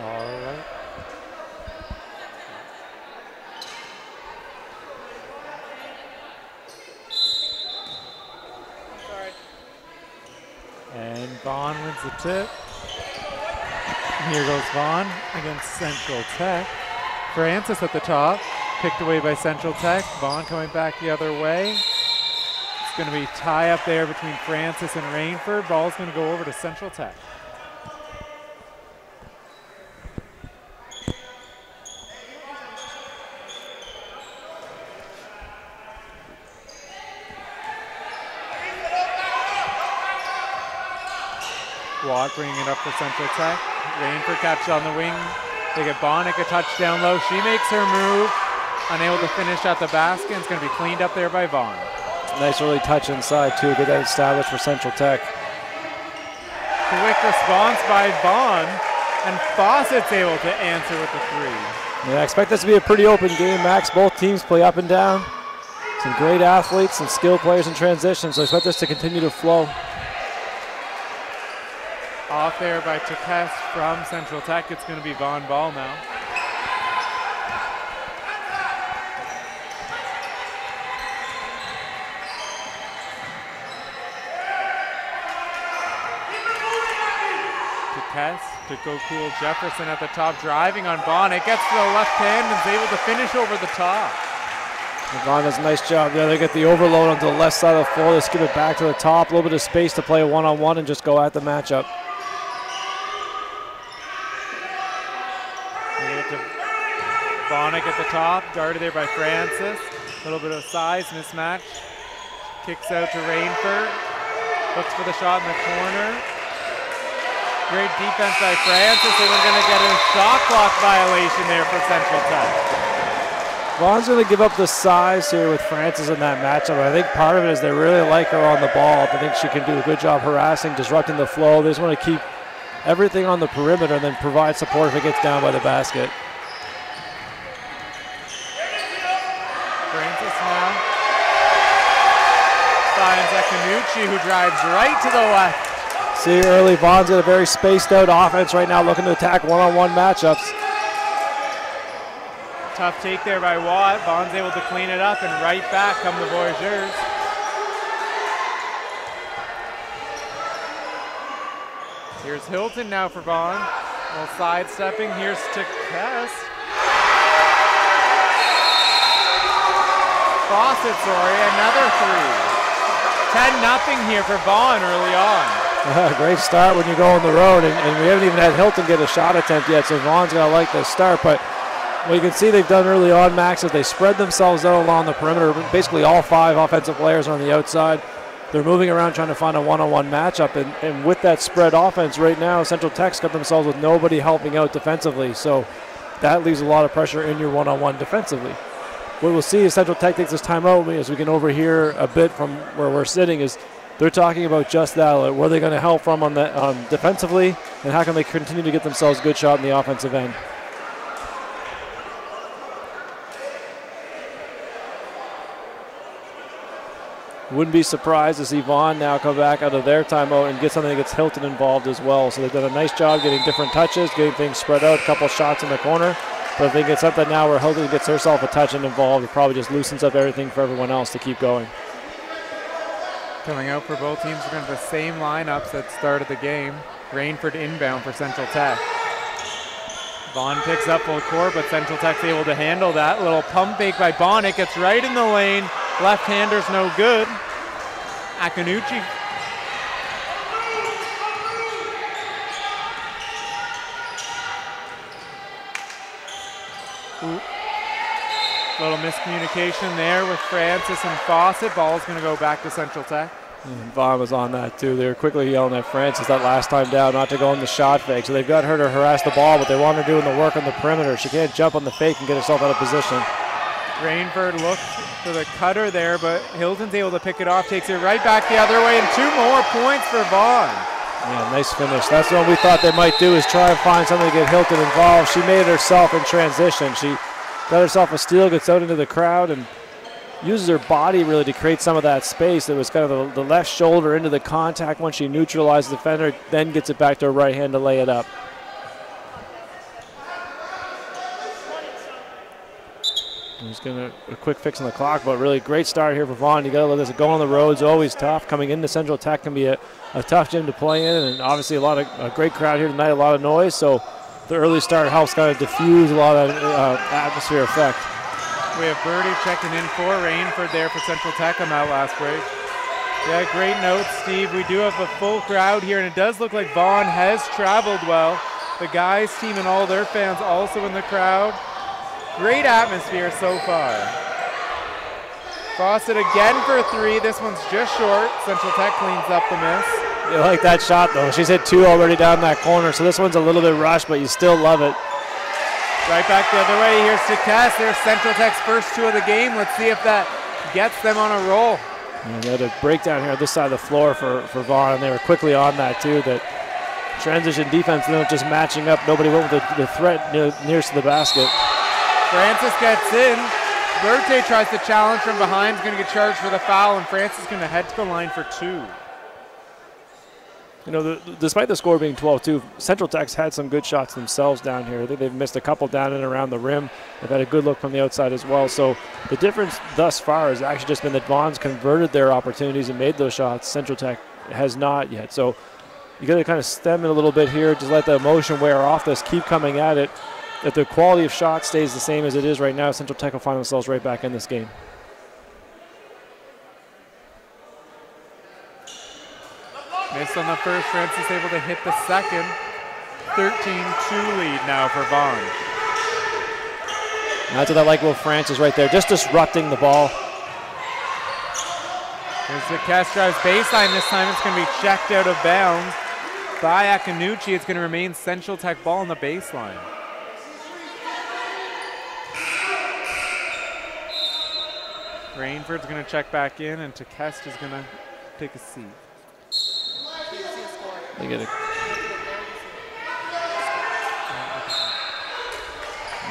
All right. And Vaughan wins the tip. Here goes Vaughan against Central Tech. Francis at the top, picked away by Central Tech. Vaughan coming back the other way. It's going to be tie up there between Francis and Rainford. Ball's going to go over to Central Tech. Watt bringing it up for Central Tech. Rainford catches on the wing. They get Bonnick a touchdown low. She makes her move. Unable to finish at the basket. It's going to be cleaned up there by Vaughan. Nice early touch inside too. Get that established for Central Tech. Quick response by Vaughan. And Fawcett's able to answer with the three. Yeah, I expect this to be a pretty open game, Max. Both teams play up and down. Some great athletes, some skilled players in transition. So I expect this to continue to flow. Off there by Tues from Central Tech. It's going to be Vaughan ball now. Tues to go cool Jefferson at the top, driving on Bonnick. Gets to the left hand and is able to finish over the top. Vaughan does a nice job there. They get the overload onto the left side of the floor. They skip it back to the top. A little bit of space to play a one-on-one and just go at the matchup. Bonnick at the top, guarded there by Francis. A little bit of size mismatch. Kicks out to Rainford. Looks for the shot in the corner. Great defense by Francis, and we're going to get a shot clock violation there for Central Tech. Vaughan's going to give up the size here with Francis in that matchup. I think part of it is they really like her on the ball. I think she can do a good job harassing, disrupting the flow. They just want to keep everything on the perimeter and then provide support if it gets down by the basket. Finds Ekanuchi, who drives right to the left. See early, Vaughan's got a very spaced out offense right now, looking to attack one-on-one matchups. Tough take there by Watt. Vaughan's able to clean it up, and right back come the Voyageurs. Here's Hilton now for Vaughan. A little sidestepping. Here's Tues. Fawcett, another three. 10-0 here for Vaughan early on. Great start when you go on the road, and we haven't even had Hilton get a shot attempt yet, so Vaughan's going to like this start. But what you can see they've done early on, Max, is they spread themselves out along the perimeter. Basically all 5 offensive players are on the outside. They're moving around trying to find a one-on-one matchup, and with that spread offense right now, Central Tech's got themselves with nobody helping out defensively, so that leaves a lot of pressure in your one-on-one defensively. What we'll see is Central Tech takes this timeout, as we can overhear a bit from where we're sitting, is they're talking about just that. Where are they going to help from on defensively, and how can they continue to get themselves a good shot in the offensive end? Wouldn't be surprised to see Vaughan now come back out of their timeout and get something that gets Hilton involved as well. So they've done a nice job getting different touches, getting things spread out, a couple shots in the corner. But if they get something now where Hilton gets herself a touch and involved, it probably just loosens up everything for everyone else to keep going. Coming out for both teams, we're going to have the same lineups that started the game. Rainford inbound for Central Tech. Vaughan picks up full court, but Central Tech's able to handle that. Little pump fake by Bonnick. Gets right in the lane. Left-hander's no good. Ekanuchi. Little miscommunication there with Francis and Fawcett. Ball's going to go back to Central Tech. And Vaughan was on that too. They were quickly yelling at Francis that last time down not to go in the shot fake. So they've got her to harass the ball, but they want her doing the work on the perimeter. She can't jump on the fake and get herself out of position. Rainford looks for the cutter there, but Hilton's able to pick it off, takes it right back the other way, and 2 more points for Vaughan. Yeah, nice finish. That's what we thought they might do, is try and find something to get Hilton involved. She made it herself in transition. She got herself a steal, gets out into the crowd, and uses her body really to create some of that space. It was kind of the left shoulder into the contact once she neutralized the defender, then gets it back to her right hand to lay it up. He's going to a quick fix on the clock, but really great start here for Vaughan. You got to let this go on the road's always tough. Coming into Central Tech can be a tough gym to play in, and obviously a great crowd here tonight, a lot of noise. So the early start helps kind of diffuse a lot of atmosphere effect. We have Birdie checking in for Rainford there for Central Tech on that last break. Yeah, great note, Steve. We do have a full crowd here, and it does look like Vaughan has traveled well. The guys team and all their fans also in the crowd. Great atmosphere so far. Fawcett again for 3. This one's just short. Central Tech cleans up the miss. You like that shot, though. She's hit 2 already down that corner, so this one's a little bit rushed, but you still love it. Right back the other way. Here's to Cass. There's Central Tech's first 2 of the game. Let's see if that gets them on a roll. And they had a breakdown here on this side of the floor for Vaughan, and they were quickly on that, too. That transition defense, just matching up. Nobody went with the threat nearest to the basket. Francis gets in. Berthe tries to challenge from behind. He's going to get charged for the foul, and Francis is going to head to the line for 2. Despite the score being 12-2, Central Tech's had some good shots themselves down here. I think they've missed a couple down and around the rim. They've had a good look from the outside as well. So the difference thus far has actually just been that Vaughan's converted their opportunities and made those shots. Central Tech has not yet. So you got to kind of stem it a little bit here. Just let the emotion wear off this. Keep coming at it. If the quality of shot stays the same as it is right now, Central Tech will find themselves right back in this game. Missed on the first. Francis able to hit the second. 13-2 lead now for Vaughan. That's what I like with Francis right there, just disrupting the ball. Here's the Cass drives baseline. This time it's going to be checked out of bounds by Akanucci. It's going to remain Central Tech ball on the baseline. Rainford's going to check back in, and Tekest is going to take a seat. They get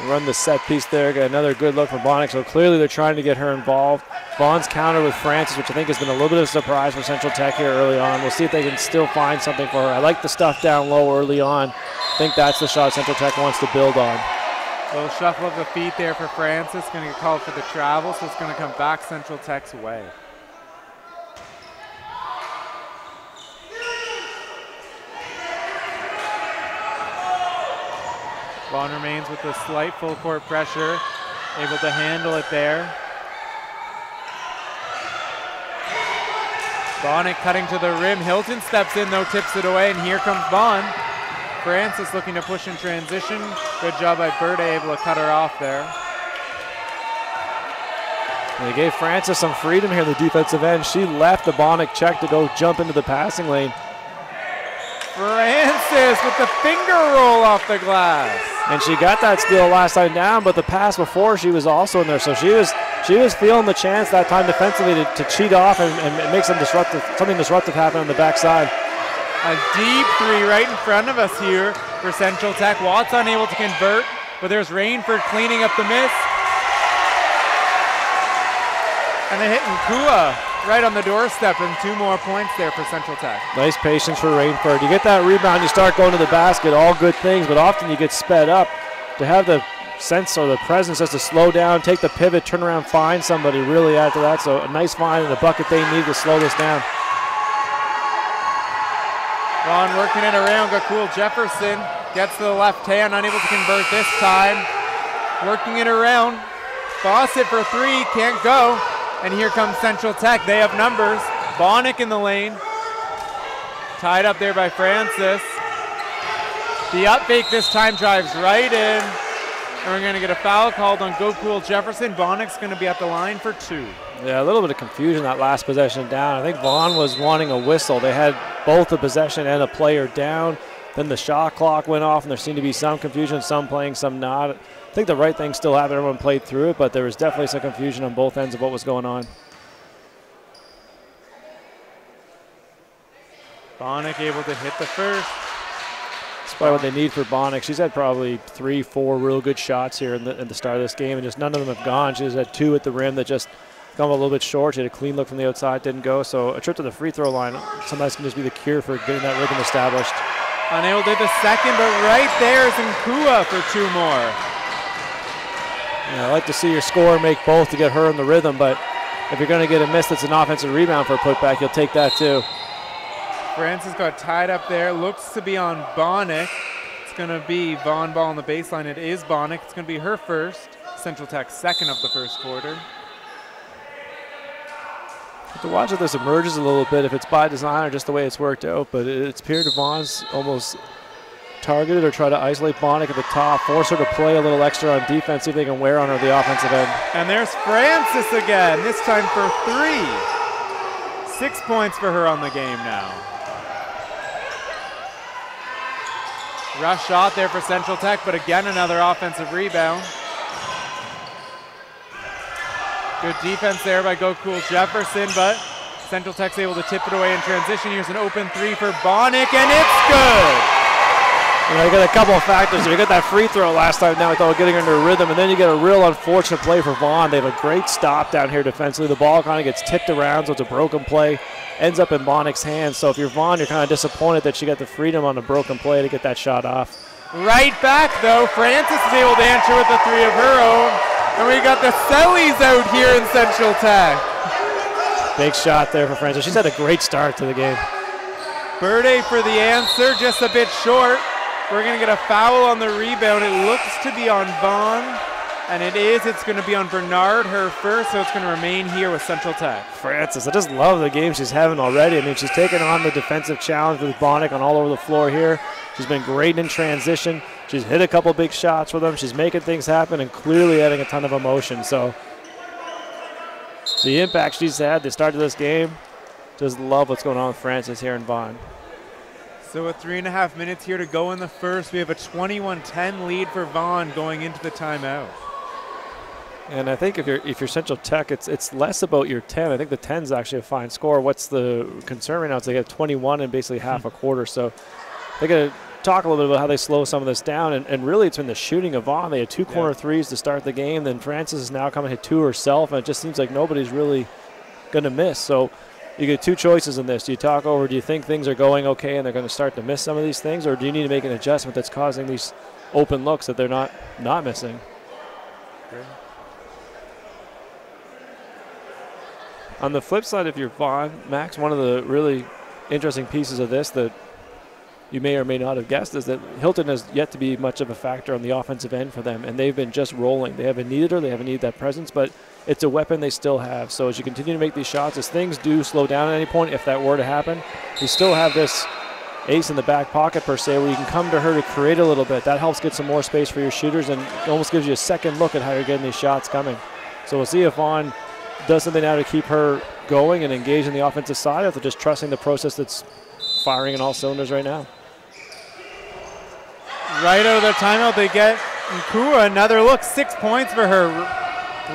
run the set piece there. Got another good look from Bonnick. So clearly they're trying to get her involved. Vaughan's counter with Francis, which I think has been a little bit of a surprise for Central Tech here early on. We'll see if they can still find something for her. I like the stuff down low early on. I think that's the shot Central Tech wants to build on. Little shuffle of the feet there for Francis. Going to get called for the travel, so it's going to come back Central Tech's way. Vaughan remains with the slight full court pressure, able to handle it there. Bonnick cutting to the rim. Hilton steps in though, tips it away, and here comes Vaughan. Francis looking to push in transition. Good job by Bird, able to cut her off there. And they gave Francis some freedom here in the defensive end. She left the Bonnick check to go jump into the passing lane. Francis with the finger roll off the glass. And she got that steal last time down, but the pass before she was also in there. So she was feeling the chance that time defensively to cheat off and make something disruptive happen on the backside. A deep 3 right in front of us here for Central Tech. Watts unable to convert, but there's Rainford cleaning up the miss. And a hit Nkua right on the doorstep, and 2 more points there for Central Tech. Nice patience for Rainford. You get that rebound, you start going to the basket, all good things, but often you get sped up. To have the sense or the presence just to slow down, take the pivot, turn around, find somebody really after that. So a nice find and a bucket they need to slow this down. Ron working it around. Gakul Jefferson gets to the left hand, unable to convert this time. Working it around. Fawcett for 3, can't go. And here comes Central Tech. They have numbers. Bonnick in the lane. Tied up there by Francis. The up fake this time drives right in. And we're going to get a foul called on Gokul Jefferson. Bonnick's going to be at the line for 2. Yeah, a little bit of confusion that last possession down. I think Vaughan was wanting a whistle. They had both a possession and a player down. Then the shot clock went off, and there seemed to be some confusion, some playing, some not. I think the right thing still happened. Everyone played through it, but there was definitely some confusion on both ends of what was going on. Bonnick able to hit the first. That's probably what they need for Bonnick. She's had probably 3-4 real good shots here in the start of this game, and just none of them have gone. She's had 2 at the rim that just come a little bit short. She had a clean look from the outside, didn't go. So a trip to the free throw line sometimes can just be the cure for getting that rhythm established. Unable to hit the second, but right there is Nkua for 2 more. I like to see your scorer make both to get her in the rhythm, but if you're going to get a miss that's an offensive rebound for a putback, you'll take that too. Francis got tied up there. Looks to be on Bonnick. It's going to be Vaughan ball on the baseline. It is Bonnick. It's going to be her first. Central Tech second of the first quarter. To watch if this emerges a little bit, if it's by design or just the way it's worked out, but it's appeared Vaughan's almost targeted or try to isolate Bonnick at the top, force her to play a little extra on defense, see if they can wear on her the offensive end. And there's Francis again, this time for 3. 6 points for her on the game now. Rush shot there for Central Tech, but again another offensive rebound. Good defense there by Go Cool Jefferson, but Central Tech's able to tip it away in transition. Here's an open 3 for Bonnick, and it's good! You got a couple of factors. You got that free throw last time now without getting into a rhythm, and then you get a real unfortunate play for Vaughan. They have a great stop down here defensively. The ball kind of gets tipped around, so it's a broken play. Ends up in Bonnick's hands. So if you're Vaughan, you're kind of disappointed that she got the freedom on a broken play to get that shot off. Right back, though. Francis is able to answer with the 3 of her own. And we got the Sellies out here in Central Tech. Big shot there for Francis. She's had a great start to the game. Birday for the answer, just a bit short. We're going to get a foul on the rebound. It looks to be on Vaughan, and it is. It's going to be on Bernard, her first, so it's going to remain here with Central Tech. Francis, I just love the game she's having already. I mean, she's taken on the defensive challenge with Bonnick on all over the floor here. She's been great in transition. She's hit a couple big shots with them. She's making things happen and clearly adding a ton of emotion. So the impact she's had to start this game, just love what's going on with Francis here in Vaughan. So with 3.5 minutes here to go in the first, we have a 21-10 lead for Vaughan going into the timeout. And I think if you're Central Tech, it's less about your 10. I think the 10 is actually a fine score. What's the concern right now is they have 21 in basically half a quarter. So they got to talk a little bit about how they slow some of this down. And really it's been the shooting of Vaughan. They had 2 corner threes to start the game. Then Francis is now coming to hit 2 herself. And it just seems like nobody's really going to miss. So you get 2 choices in this. Do you talk over, do you think things are going okay and they're going to start to miss some of these things? Or do you need to make an adjustment that's causing these open looks that they're not missing? Okay. On the flip side, if you're Vaughan, Max, one of the really interesting pieces of this that you may or may not have guessed is that Hilton has yet to be much of a factor on the offensive end for them, and they've been just rolling. They haven't needed her, they haven't needed that presence, but it's a weapon they still have. So as you continue to make these shots, as things do slow down at any point, if that were to happen, you still have this ace in the back pocket per se where you can come to her to create a little bit. That helps get some more space for your shooters and almost gives you a second look at how you're getting these shots coming. So we'll see if Vaughan does something now to keep her going and engage in the offensive side, or if they're just trusting the process that's firing in all cylinders right now. Right out of the timeout, they get Nkua another look. 6 points for her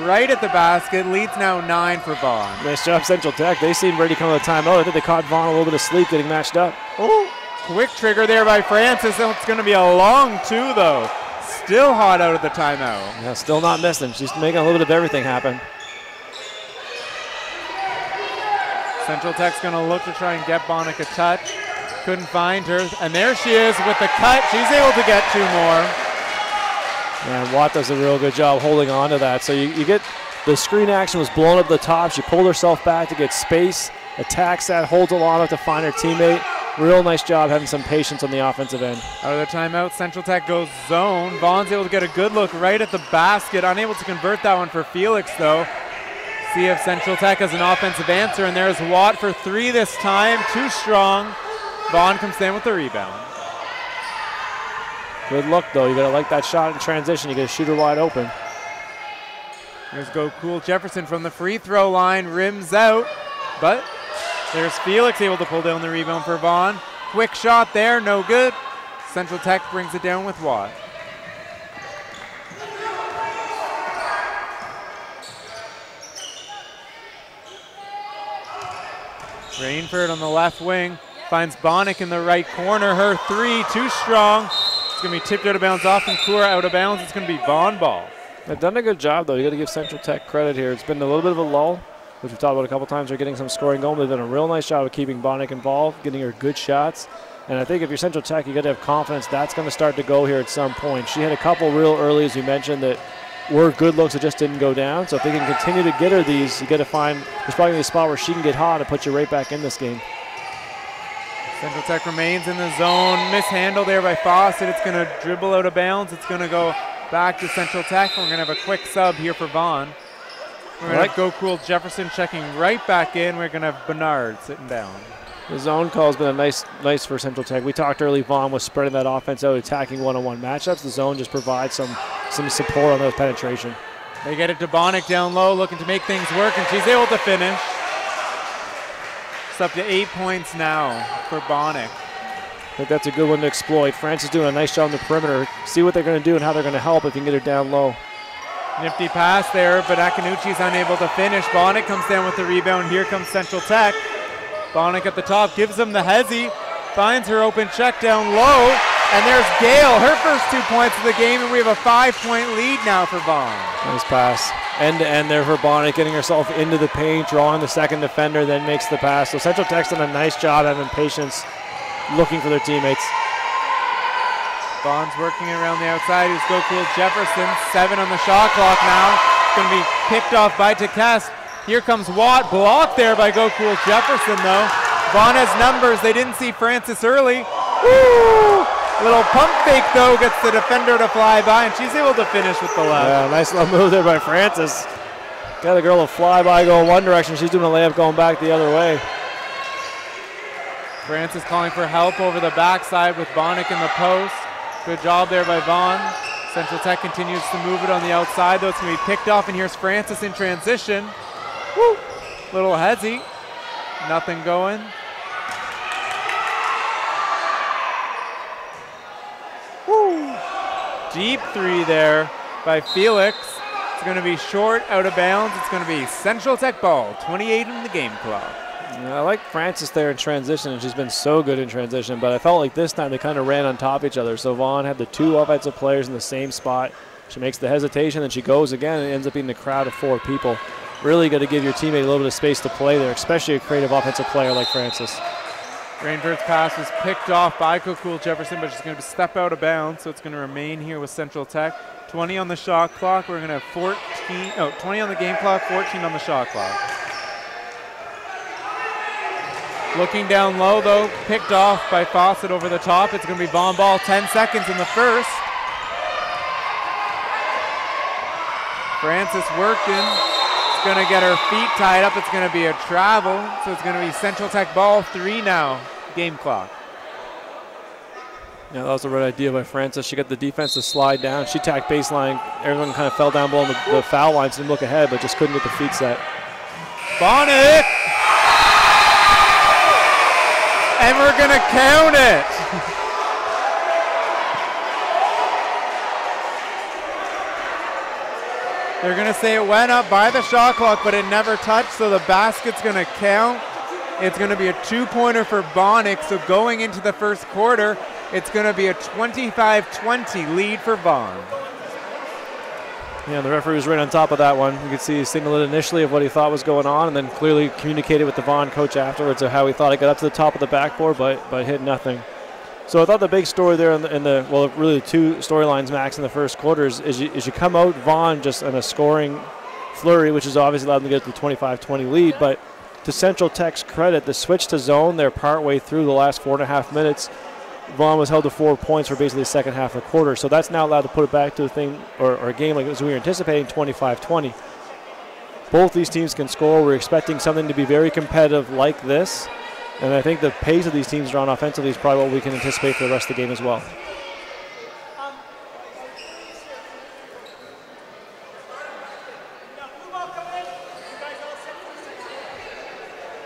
right at the basket. Leads now 9 for Vaughan. Nice job, Central Tech. They seem ready to come to the timeout. I think they caught Vaughan a little bit of sleep getting matched up. Oh, quick trigger there by Francis. It's going to be a long 2, though. Still hot out of the timeout. Yeah, still not missing. She's making a little bit of everything happen. Central Tech's going to look to try and get Bonnick a touch. Couldn't find her. And there she is with the cut. She's able to get 2 more. And Watt does a real good job holding on to that. So you get the screen action was blown up the top. She pulled herself back to get space, attacks that, holds along to find her teammate. Real nice job having some patience on the offensive end. Out of the timeout, Central Tech goes zone. Vaughan's able to get a good look right at the basket. Unable to convert that one for Felix, though. See if Central Tech has an offensive answer, and there's Watt for 3 this time. Too strong. Vaughan comes down with the rebound. Good look, though. You gotta like that shot in transition. You gotta shoot her wide open. Here's Go Cool Jefferson from the free throw line, rims out, but there's Felix able to pull down the rebound for Vaughan. Quick shot there, no good. Central Tech brings it down with Watt. Rainford on the left wing finds Bonnick in the right corner. Her 3, too strong. It's going to be tipped out of bounds off and Kura out of bounds. It's going to be Vaughan ball. They've done a good job, though. You got to give Central Tech credit here. It's been a little bit of a lull, which we've talked about a couple times. They're getting some scoring going. They've done a real nice job of keeping Bonnick involved, getting her good shots. And I think if you're Central Tech, you got to have confidence that's going to start to go here at some point. She had a couple real early, as you mentioned, that were good looks that just didn't go down. So if they can continue to get her these, you got to find, there's probably a spot where she can get hot and put you right back in this game. Central Tech remains in the zone. Mishandle there by Fawcett. It's going to dribble out of bounds. It's going to go back to Central Tech. We're going to have a quick sub here for Vaughan. We're going to go Cool Jefferson checking right back in. We're going to have Bernard sitting down. The zone call has been a nice for Central Tech. We talked early, Vaughan was spreading that offense out, attacking one-on-one matchups. The zone just provides some support on those penetration. They get it to Bonnick down low, looking to make things work, and she's able to finish. It's up to 8 points now for Bonnick. I think that's a good one to exploit. France is doing a nice job on the perimeter. See what they're going to do and how they're going to help if you can get her down low. Nifty pass there, but Akanuchi's unable to finish. Bonnick comes down with the rebound. Here comes Central Tech. Bonnick at the top, gives him the hezzy, finds her open check down low, and there's Gale, her first 2 points of the game, and we have a 5-point lead now for Vaughan. Nice pass. End to end there for Bonnick, getting herself into the paint, drawing the second defender, then makes the pass. So Central Tech's done a nice job having patience, looking for their teammates. Vaughan's working around the outside. Here's Go Cool Jefferson, 7 on the shot clock now. It's going to be picked off by Tekes. Here comes Watt, blocked there by Go Cool Jefferson though. Vaughan has numbers, they didn't see Francis early. Woo! Little pump fake though, gets the defender to fly by, and she's able to finish with the left. Yeah, nice little move there by Francis. Got a girl to fly by going one direction, she's doing a layup going back the other way. Francis calling for help over the backside with Bonnick in the post. Good job there by Vaughan. Central Tech continues to move it on the outside though. It's going to be picked off, and here's Francis in transition. Woo! Little hezzy. Nothing going. Woo! Deep three there by Felix. It's going to be short, out of bounds. It's going to be Central Tech ball, 28 in the game clock. Yeah, I like Francis there in transition, and she's been so good in transition, but I felt like this time they kind of ran on top of each other. So Vaughan had the two offensive players in the same spot. She makes the hesitation, then she goes again, and it ends up being the crowd of 4 people. Really got to give your teammate a little bit of space to play there, especially a creative offensive player like Francis. Rainford's pass was picked off by Cool Jefferson, but she's going to step out of bounds, so it's going to remain here with Central Tech. 20 on the shot clock. We're going to have 20 on the game clock, 14 on the shot clock. Looking down low, though, picked off by Fawcett over the top. It's going to be Vaughan ball, 10 seconds in the first. Francis working. Going to get her feet tied up. It's going to be a travel, so it's going to be Central Tech ball, 3 now, game clock. Yeah, that was the right idea by Francis. She got the defense to slide down. She tacked baseline. Everyone kind of fell down below the foul line, so didn't look ahead, but just couldn't get the feet set. Bonnick! And we're going to count it. They're going to say it went up by the shot clock, but it never touched, so the basket's going to count. It's going to be a 2-pointer for Bonnick, so going into the first quarter, it's going to be a 25-20 lead for Vaughan. Yeah, the referee was right on top of that one. You could see he signaled it initially of what he thought was going on, and then clearly communicated with the Vaughan coach afterwards of how he thought it got up to the top of the backboard, but hit nothing. So I thought the big story there well, really 2 storylines, Max, in the first quarter is you come out Vaughan just in a scoring flurry, which is obviously allowed them to get to the 25-20 lead, but to Central Tech's credit, the switch to zone there partway through the last 4.5 minutes, Vaughan was held to 4 points for basically the second half of the quarter. So that's now allowed to put it back to a thing or a game like as we were anticipating, 25-20. Both these teams can score. We're expecting something to be very competitive like this. And I think the pace of these teams drawn offensively is probably what we can anticipate for the rest of the game as well.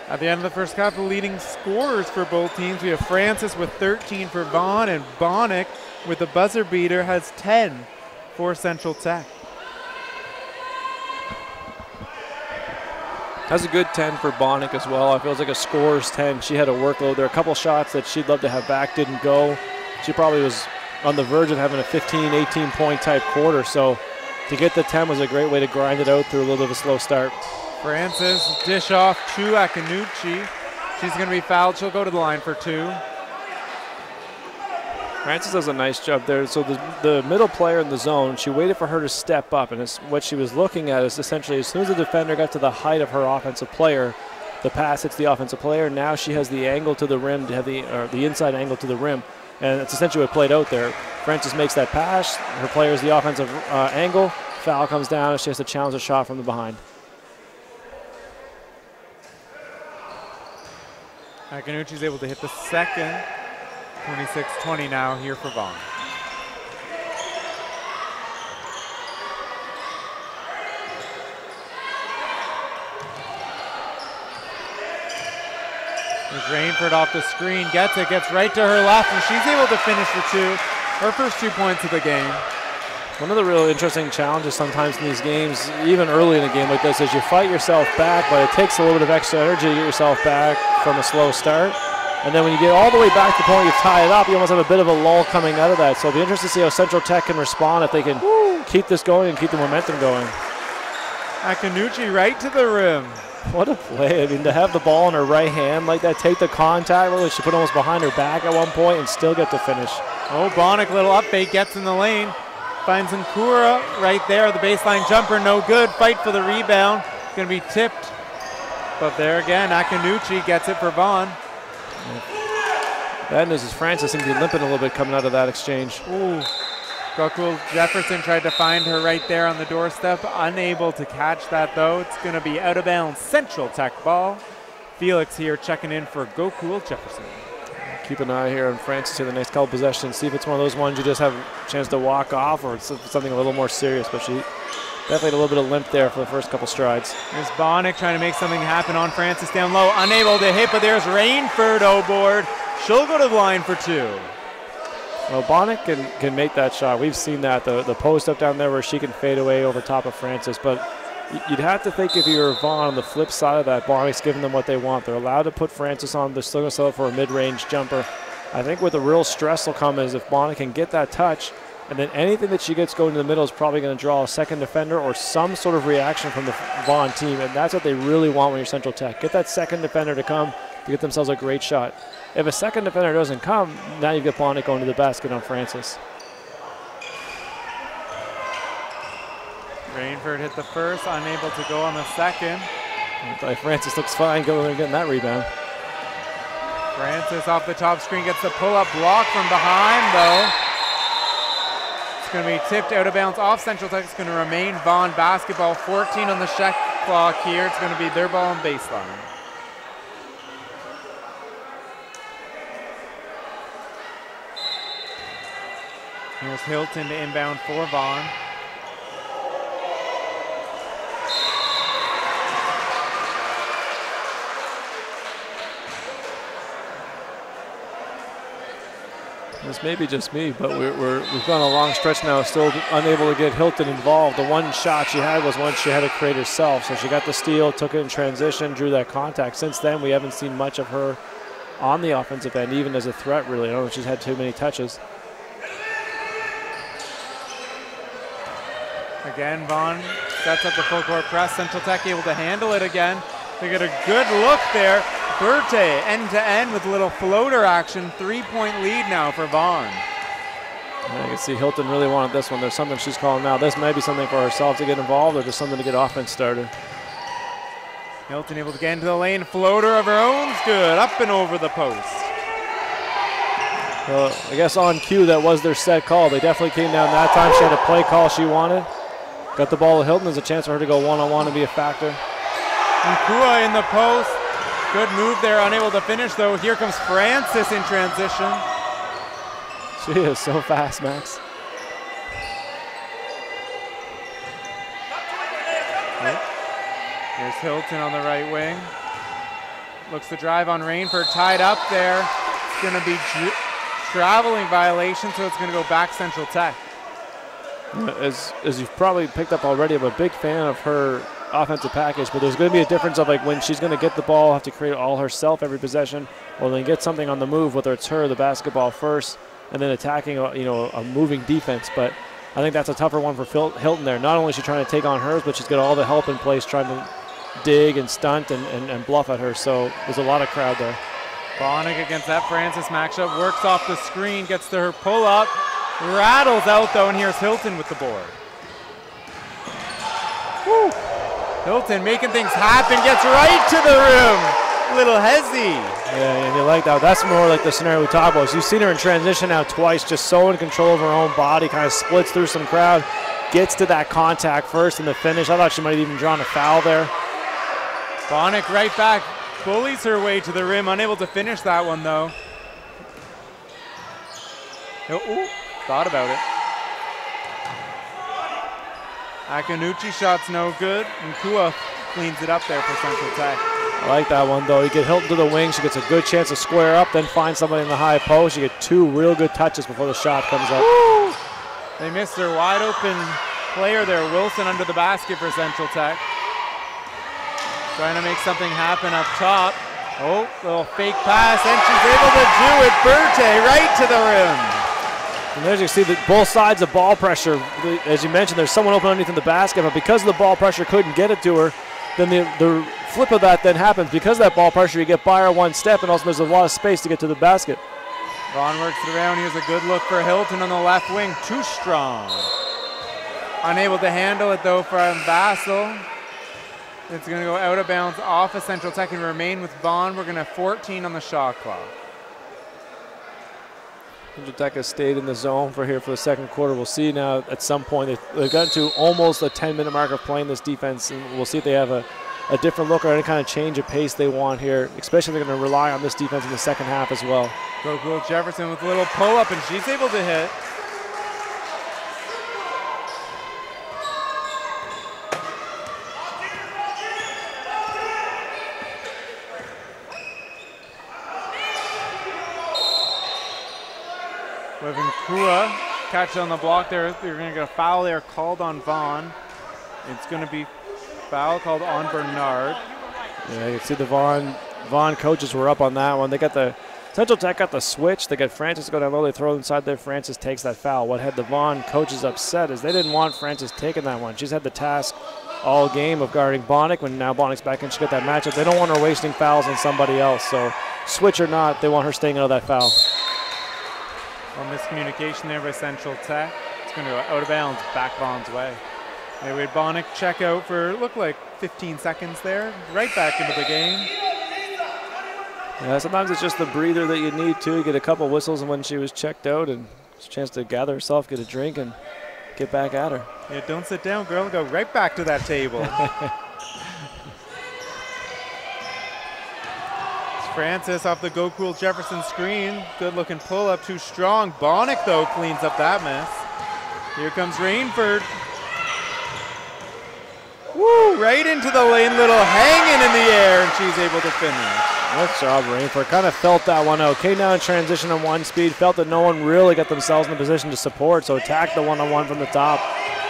At the end of the first half, the leading scorers for both teams, we have Francis with 13 for Vaughan, and Bonnick with the buzzer beater has 10 for Central Tech. That's a good 10 for Bonnick as well. It feels like a scorer's 10. She had a workload. There are a couple shots that she'd love to have back, didn't go. She probably was on the verge of having a 15, 18-point type quarter. So to get the 10 was a great way to grind it out through a little bit of a slow start. Francis, dish off to Akanuchi. She's going to be fouled. She'll go to the line for 2. Francis does a nice job there. So the middle player in the zone, she waited for her to step up, and what she was looking at is essentially as soon as the defender got to the height of her offensive player, the pass hits the offensive player. Now she has the angle to the rim to have the inside angle to the rim, and it's essentially what played out there. Francis makes that pass. Her player is the offensive angle. Foul comes down, and she has to challenge a shot from the behind. Akinucci's able to hit the second. 26-20 now here for Vaughan. There's Rainford off the screen, gets right to her left, and she's able to finish for two. Her first 2 points of the game. One of the really interesting challenges sometimes in these games, even early in a game like this, is you fight yourself back, but it takes a little bit of extra energy to get yourself back from a slow start. And then when you get all the way back to the point you tie it up, you almost have a bit of a lull coming out of that. So it'll be interesting to see how Central Tech can respond if they can keep this going and keep the momentum going. Akinucci right to the rim. What a play. I mean, to have the ball in her right hand like that, take the contact, really, she put almost behind her back at one point and still get the finish. Oh, Bonnick, little up fake, gets in the lane. Finds Nkura right there. The baseline jumper, no good. Fight for the rebound. Going to be tipped. But there again, Akinucci gets it for Vaughan. Bad news is Francis seemed to be limping a little bit coming out of that exchange. Ooh. Gokul Jefferson tried to find her right there on the doorstep. Unable to catch that, though. It's going to be out of bounds. Central Tech ball. Felix here checking in for Gokul Jefferson. Keep an eye here on Francis here the next couple possessions. See if it's one of those ones you just have a chance to walk off or it's something a little more serious. But she definitely had a little bit of limp there for the first couple strides. There's Bonnick trying to make something happen on Francis down low. Unable to hit, but there's Rainford aboard. She'll go to the line for two. Well, Bonnick can make that shot. We've seen that, the post up down there where she can fade away over top of Francis. But you'd have to think if you're Vaughan on the flip side of that, Bonnick's giving them what they want. They're allowed to put Francis on. They're still going to sell it for a mid-range jumper. I think where the real stress will come is if Bonnick can get that touch, and then anything that she gets going to the middle is probably going to draw a second defender or some sort of reaction from the Vaughan team, and that's what they really want when you're Central Tech. Get that second defender to come to get themselves a great shot. If a second defender doesn't come, now you get Bonnick going to the basket on Francis. Rainford hit the first, unable to go on the second. Francis looks fine going and getting that rebound. Francis off the top screen gets the pull-up block from behind, though. It's going to be tipped out of bounds off Central Tech. It's going to remain Vaughan basketball. 14 on the shot clock here. It's going to be their ball on baseline. Here's Hilton to inbound for Vaughan. This may be just me, but we've gone a long stretch now, still unable to get Hilton involved. The one shot she had was one she had to create herself. So she got the steal, took it in transition, drew that contact. Since then, we haven't seen much of her on the offensive end, even as a threat, really. I don't know if she's had too many touches. Again, Vaughan sets up the full court press. Central Tech able to handle it again. They get a good look there. Berthe end to end with a little floater action. 3-point lead now for Vaughan. I can see Hilton really wanted this one. There's something she's calling now. This may be something for herself to get involved or just something to get offense started. Hilton able to get into the lane. Floater of her own's good. Up and over the post. Well, I guess on cue, that was their set call. They definitely came down that time. She had a play call she wanted. Got the ball to Hilton. There's a chance for her to go one-on-one and be a factor. Nkua in the post. Good move there. Unable to finish, though. Here comes Francis in transition. She is so fast, Max. Here's Hilton on the right wing. Looks to drive on Rainford. Tied up there. It's going to be traveling violation, so it's going to go back Central Tech. As you've probably picked up already, I'm a big fan of her offensive package, but there's going to be a difference of like when she's going to get the ball, have to create all herself every possession, or then get something on the move, whether it's her, the basketball first, and then attacking a moving defense. But I think that's a tougher one for Hilton there. Not only is she trying to take on hers, but she's got all the help in place trying to dig and stunt and bluff at her. So there's a lot of crowd there. Bonnick against that Francis matchup, works off the screen, gets to her pull-up, rattles out though, and here's Hilton with the board. Woo. Hilton making things happen, gets right to the rim. Little hezzy. Yeah, and you like that. That's more like the scenario we talked about. So you've seen her in transition now twice, just so in control of her own body, kind of splits through some crowd, gets to that contact first in the finish. I thought she might have even drawn a foul there. Bonnick right back, bullies her way to the rim, unable to finish that one though. Ooh, thought about it. Akanuchi shot's no good, and Kua cleans it up there for Central Tech. I like that one though. You get Hilton to the wing, she gets a good chance to square up, then find somebody in the high post. You get two real good touches before the shot comes up. Woo! They missed their wide open player there, Wilson under the basket for Central Tech. Trying to make something happen up top. Oh, little fake pass, and she's able to do it. Berthe right to the rim. And there's you see that both sides of ball pressure. As you mentioned, there's someone open underneath in the basket, but because the ball pressure couldn't get it to her, then the flip of that then happens. Because of that ball pressure, you get by her one step, and also there's a lot of space to get to the basket. Vaughan works it around. Here's a good look for Hilton on the left wing. Too strong. Unable to handle it though from Bassel. It's going to go out of bounds off of Central Tech and remain with Vaughan. We're going to have 14 on the shot clock. Central Tech has stayed in the zone for the second quarter. We'll see now at some point. They've gotten to almost a 10-minute mark of playing this defense, and we'll see if they have a different look or any kind of change of pace they want here, especially they're going to rely on this defense in the second half as well. Go Jefferson with a little pull-up, and she's able to hit. Kua catch on the block there. You're going to get a foul there called on Vaughan. It's going to be foul called on Bernard. Yeah, you can see the Vaughan coaches were up on that one. They got the Central Tech got the switch. They got Francis to go down low. They throw it inside there. Francis takes that foul. What had the Vaughan coaches upset is they didn't want Francis taking that one. She's had the task all game of guarding Bonnick. When now Bonnick's back in, she got that matchup. They don't want her wasting fouls on somebody else. So switch or not, they want her staying out of that foul. Well, miscommunication there by Central Tech. It's going to go out of bounds, back Vaughan's way. Maybe we had Bonnick check out for, looked like 15 seconds there. Right back into the game. Yeah, sometimes it's just the breather that you need to. You get a couple whistles and when she was checked out, and it's a chance to gather herself, get a drink, and get back at her. Yeah, don't sit down, girl. Go right back to that table. Francis off the Go Cool Jefferson screen. Good looking pull up, too strong. Bonnick though cleans up that mess. Here comes Rainford. Woo, right into the lane, little hanging in the air, and she's able to finish. Nice job, Rainford. Kind of felt that one out. Came down in transition on one speed, felt that no one really got themselves in a position to support, so attacked the one-on-one from the top.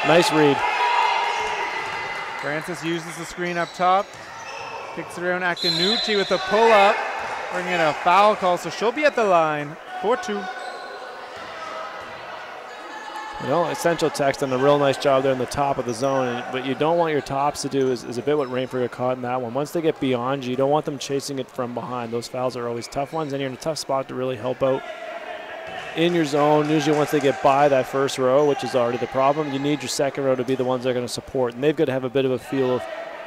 Nice read. Francis uses the screen up top. Kicks it around Akanuchi with a pull-up. Bringing in a foul call, so she'll be at the line. 4-2. You know, Central Tech's done a real nice job there in the top of the zone, and what you don't want your tops to do is a bit what Rainford got caught in that one. Once they get beyond you, you don't want them chasing it from behind. Those fouls are always tough ones, and you're in a tough spot to really help out in your zone. Usually once they get by that first row, which is already the problem, you need your second row to be the ones they're going to support. And they've got to have a bit of a feel of,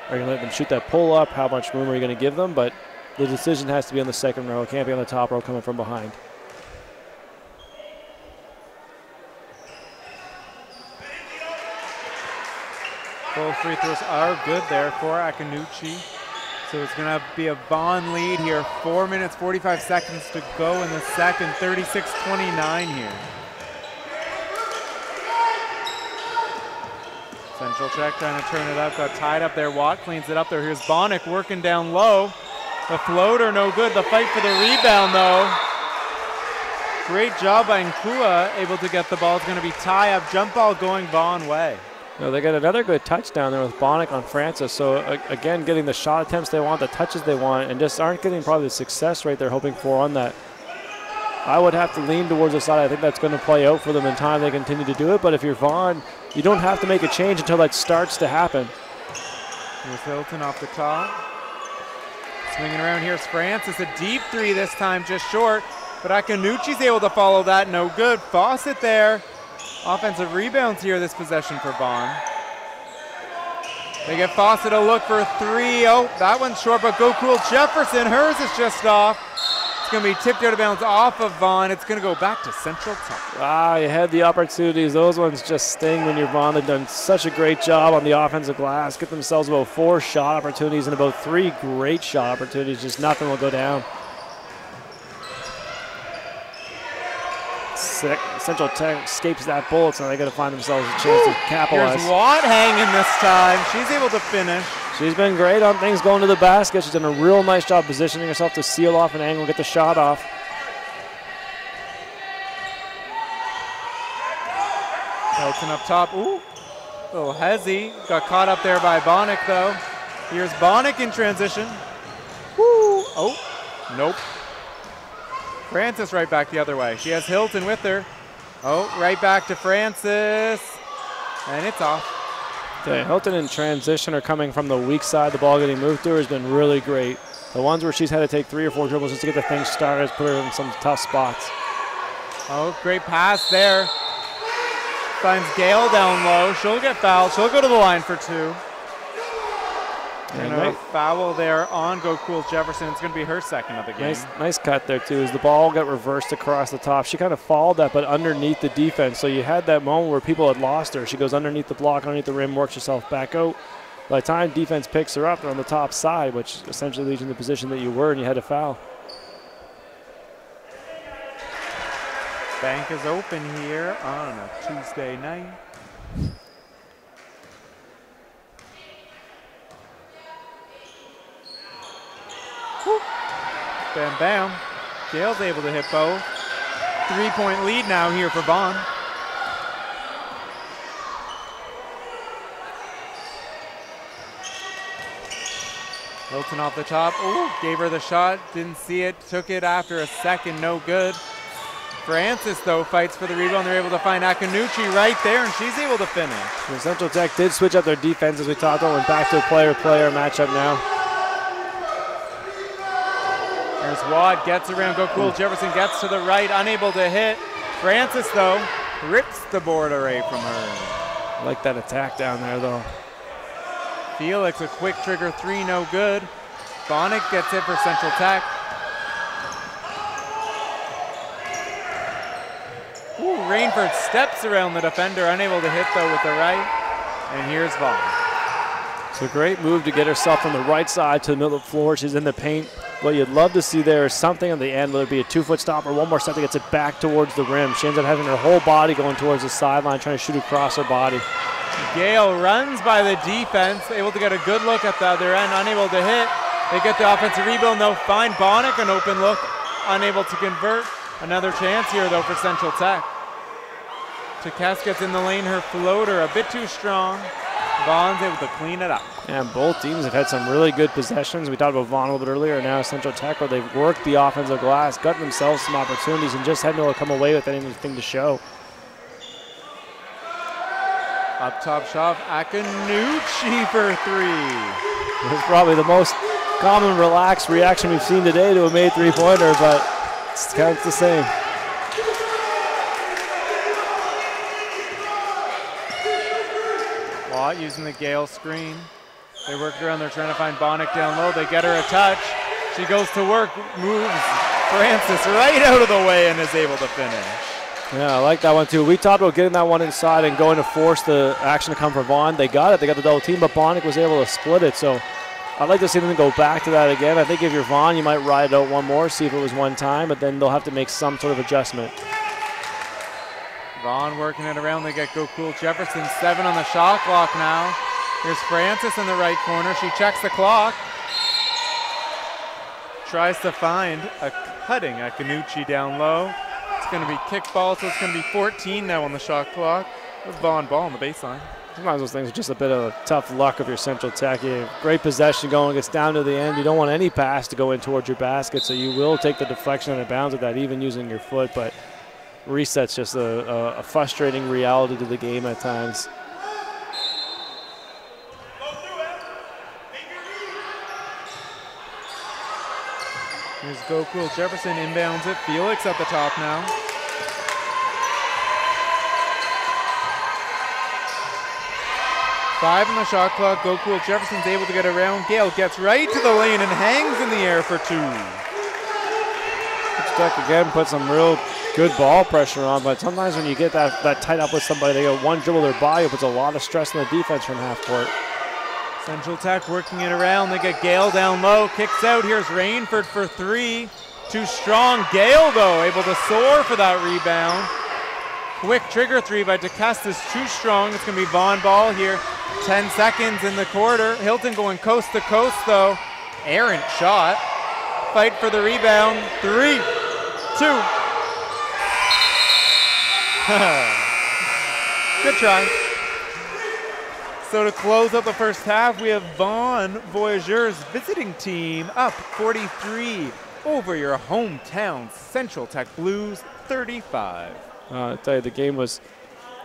are you going to let them shoot that pull up? How much room are you going to give them? But the decision has to be on the second row. It can't be on the top row coming from behind. Both free throws are good there for Akanuchi. So it's going to be a Vaughan lead here. 4 minutes, 45 seconds to go in the second. 36-29 here. Central Tech trying to turn it up. Got tied up there. Watt cleans it up there. Here's Bonnick working down low. The floater no good. The fight for the rebound though. Great job by Nkua, able to get the ball. It's going to be tie up. Jump ball going Vaughan way. No, they got another good touch down there with Bonnick on Francis. So again, getting the shot attempts they want, the touches they want, and just aren't getting probably the success rate they're hoping for on that. I would have to lean towards the side. I think that's going to play out for them in time. They continue to do it, but if you're Vaughan, you don't have to make a change until that starts to happen. Here's Hilton off the top. Swinging around, here's Francis, a deep three this time, just short. But Akinucci's able to follow that, no good. Fawcett there. Offensive rebounds here this possession for Vaughan. They get Fawcett a look for three. Oh, that one's short, but go cool Jefferson. Hers is just off. It's going to be tipped out of bounds off of Vaughan. It's going to go back to Central Tech. Ah, you had the opportunities. Those ones just sting when you're Vaughan. They've done such a great job on the offensive glass. Get themselves about 4 shot opportunities and about 3 great shot opportunities. Just nothing will go down. Central Tech escapes that bullet, so they got to find themselves a chance to capitalize. Here's Watt hanging this time. She's able to finish. She's been great on things going to the basket. She's done a real nice job positioning herself to seal off an angle, get the shot off. Elton up top. Ooh, little hezzy. Got caught up there by Bonnick, though. Here's Bonnick in transition. Woo! Oh, nope. Francis right back the other way. She has Hilton with her. Oh, right back to Francis. And it's off. Okay, Hilton in transition or coming from the weak side, the ball getting moved to her has been really great. The ones where she's had to take 3 or 4 dribbles just to get the thing started, put her in some tough spots. Oh, great pass there. Finds Gale down low. She'll get fouled. She'll go to the line for 2. And a foul there on Go Cool Jefferson. It's going to be her second of the game. Nice cut there, too, as the ball got reversed across the top. She kind of followed that, but underneath the defense. So you had that moment where people had lost her. She goes underneath the block, underneath the rim, works herself back out. By the time defense picks her up, they're on the top side, which essentially leaves you in the position that you were, and you had a foul. Bank is open here on a Tuesday night. Woo. Bam, bam. Gale's able to hit both. 3-point lead now here for Vaughan. Hilton off the top. Ooh, gave her the shot. Didn't see it. Took it after a second. No good. Francis, though, fights for the rebound. They're able to find Akinucci right there, and she's able to finish. And Central Tech did switch up their defense, as we talked about. Went back to a player-player matchup now. There's Watt, gets around, Go Cool. Jefferson gets to the right, unable to hit. Francis, though, rips the board away from her. I like that attack down there, though. Felix, a quick trigger 3, no good. Bonnick gets it for Central Tech. Ooh, Rainford steps around the defender, unable to hit, though, with the right. And here's Vaughan. It's a great move to get herself from the right side to the middle of the floor. She's in the paint. What you'd love to see there is something on the end, whether it be a 2-foot stop or one more step that gets it back towards the rim. She ends up having her whole body going towards the sideline, trying to shoot across her body. Gale runs by the defense, able to get a good look at the other end, unable to hit. They get the offensive rebound, they'll find Bonnick, an open look, unable to convert. Another chance here, though, for Central Tech. Tekes gets in the lane, her floater a bit too strong. Vaughan's able to clean it up. And both teams have had some really good possessions. We talked about Vaughan a little bit earlier, and now Central Tech, where they've worked the offensive glass, gotten themselves some opportunities, and just hadn't been able to come away with anything to show. Up top shot, Akinucci for 3. It's probably the most common relaxed reaction we've seen today to a made 3-pointer, but it counts the same. Watt using the Gale screen. They work around, they're trying to find Bonnick down low. They get her a touch. She goes to work, moves Francis right out of the way and is able to finish. Yeah, I like that one too. We talked about getting that one inside and going to force the action to come from Vaughan. They got it, they got the double team, but Bonnick was able to split it. So I'd like to see them go back to that again. I think if you're Vaughan, you might ride it out one more, see if it was one time, but then they'll have to make some sort of adjustment. Vaughan working it around. They get Go Cool Jefferson, 7 on the shot clock now. Here's Francis in the right corner. She checks the clock. Tries to find a cutting Akinucci down low. It's going to be kick ball, so it's going to be 14 now on the shot clock. With Vaughan ball on the baseline. Sometimes those things are just a bit of tough luck of your Central Tech. You have great possession going, gets down to the end. You don't want any pass to go in towards your basket, so you will take the deflection out of bounds with that, even using your foot. But reset's just a frustrating reality to the game at times. Here's GOTW Jefferson inbounds it. Felix at the top now. Five on the shot clock. GOTW Jefferson's able to get around. Gale gets right to the lane and hangs in the air for two. Tech again put some real good ball pressure on, but sometimes when you get that tight up with somebody, they get one dribble their body, it puts a lot of stress on the defense from half court. Central Tech working it around. They get Gale down low. Kicks out. Here's Rainford for three. Too strong. Gale, though, able to soar for that rebound. Quick trigger three by DeCastis. Too strong. It's going to be Vaughan ball here. 10 seconds in the quarter. Hilton going coast to coast, though. Errant shot. Fight for the rebound. 3, 2. Good try. So to close out the first half, we have Vaughan Voyageurs visiting team up 43 over your hometown Central Tech Blues 35. I tell you,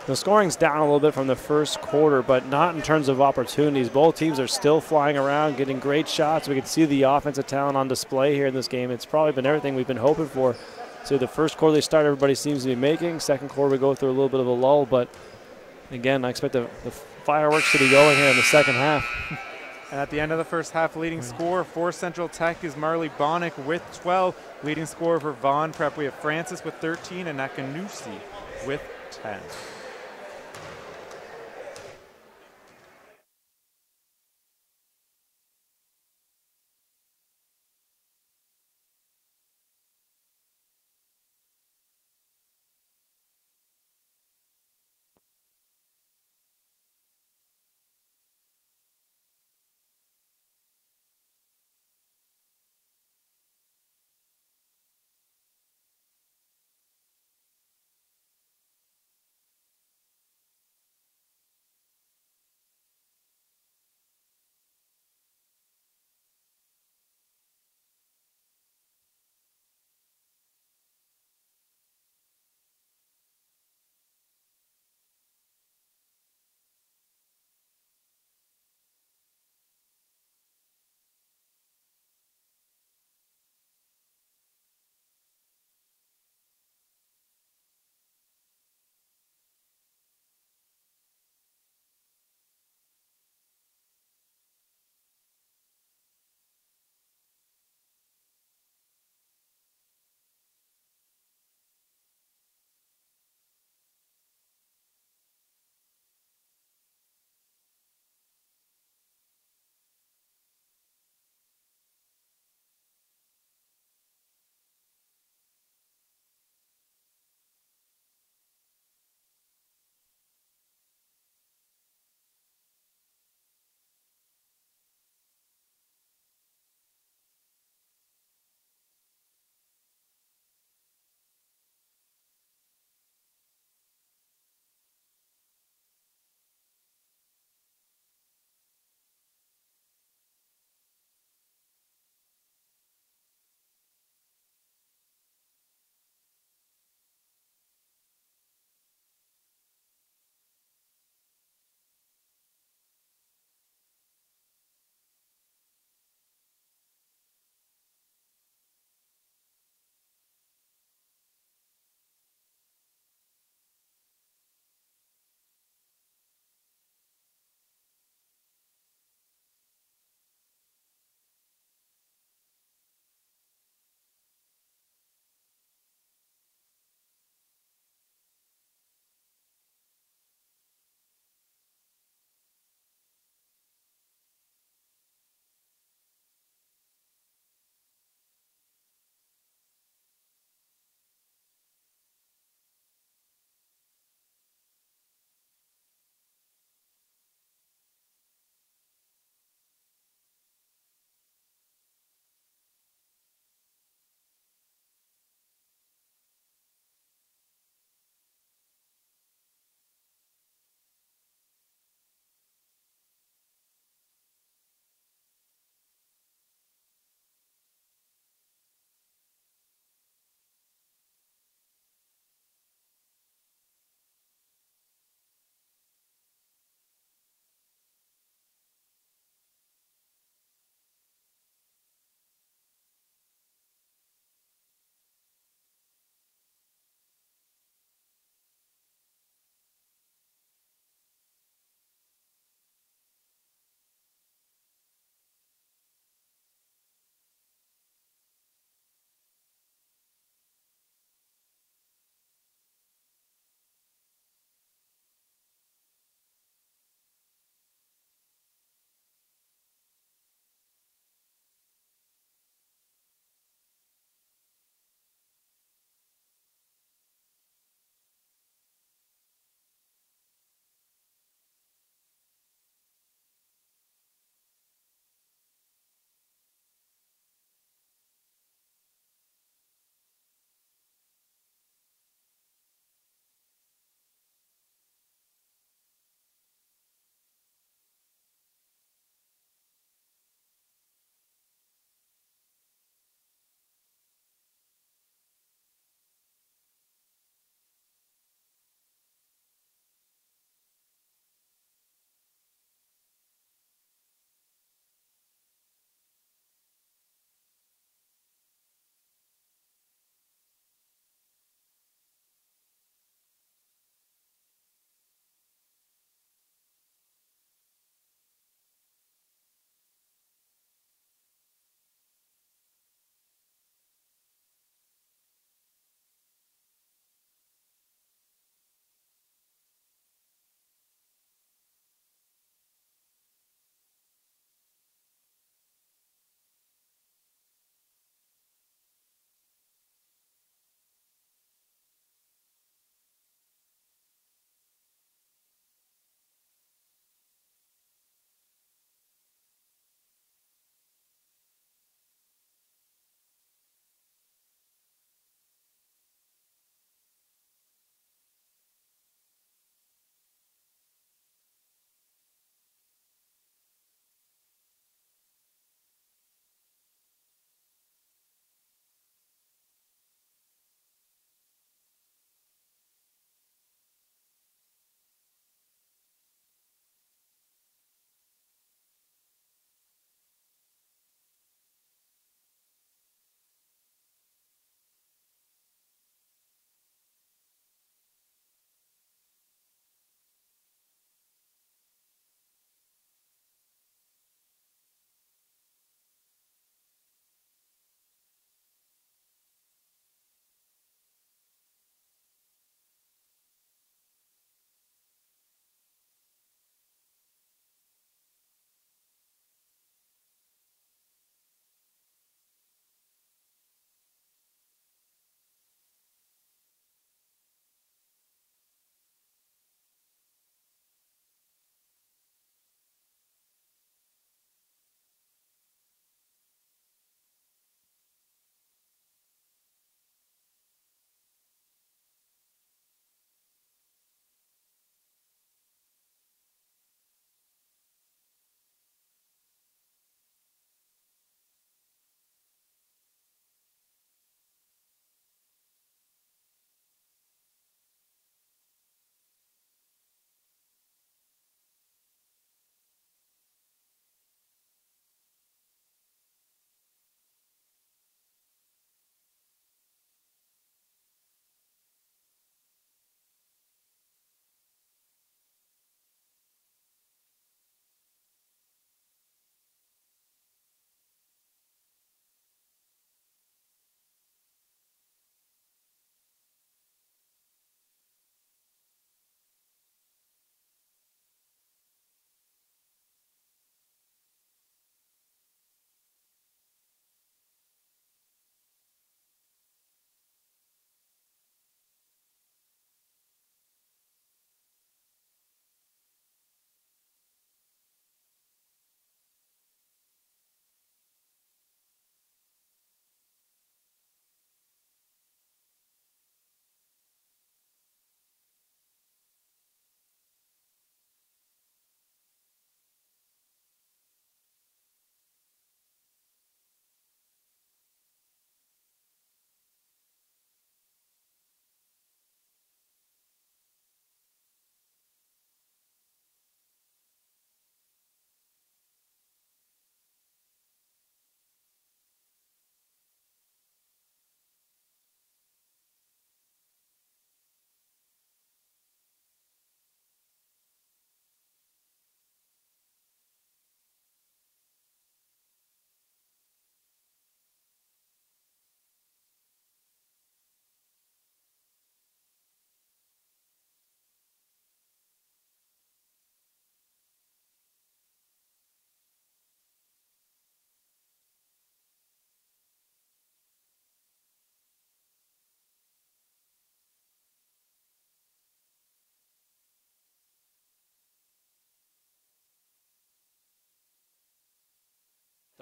the scoring's down a little bit from the first quarter, but not in terms of opportunities. Both teams are still flying around, getting great shots. We can see the offensive talent on display here in this game. It's probably been everything we've been hoping for. So the first quarter they start, everybody seems to be making. Second quarter we go through a little bit of a lull, but again, I expect the fireworks to be going here in the second half. And at the end of the first half, leading scorer for Central Tech is Marley Bonnick with 12. Leading scorer for Vaughan Prep, we have Francis with 13 and Nakanusi with 10.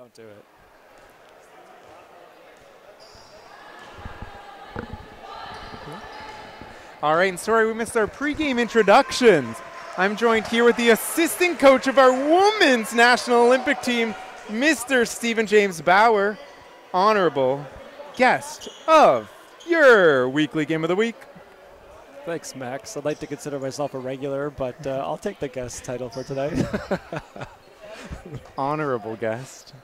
Don't do it. All right, and sorry we missed our pregame introductions. I'm joined here with the assistant coach of our women's national Olympic team, Mr. Stephen James Bauer, honorable guest of your weekly game of the week. Thanks, Max. I'd like to consider myself a regular, but I'll take the guest title for tonight. Honorable guest.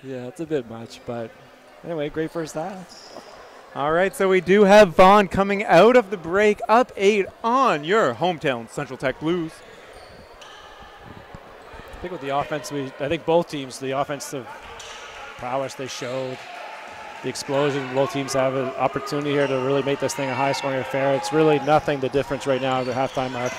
Yeah, it's a bit much, but anyway, great first half. All right, so we do have Vaughan coming out of the break, up 8 on your hometown Central Tech Blues. I think with the offense, I think both teams, the offensive prowess they showed, the explosion, both teams have an opportunity here to really make this thing a high-scoring affair. It's really nothing the difference right now at the halftime mark.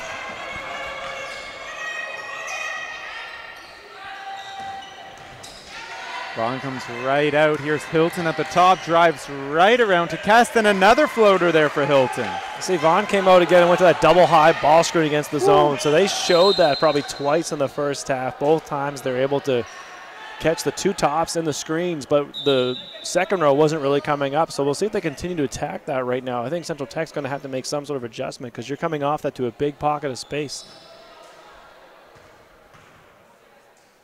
Vaughan comes right out. Here's Hilton at the top, drives right around to cast, and another floater there for Hilton. See, Vaughan came out again and went to that double high ball screen against the zone. So they showed that probably twice in the first half. Both times they're able to catch the two tops in the screens, but the second row wasn't really coming up. So we'll see if they continue to attack that right now. I think Central Tech's going to have to make some sort of adjustment because you're coming off that to a big pocket of space.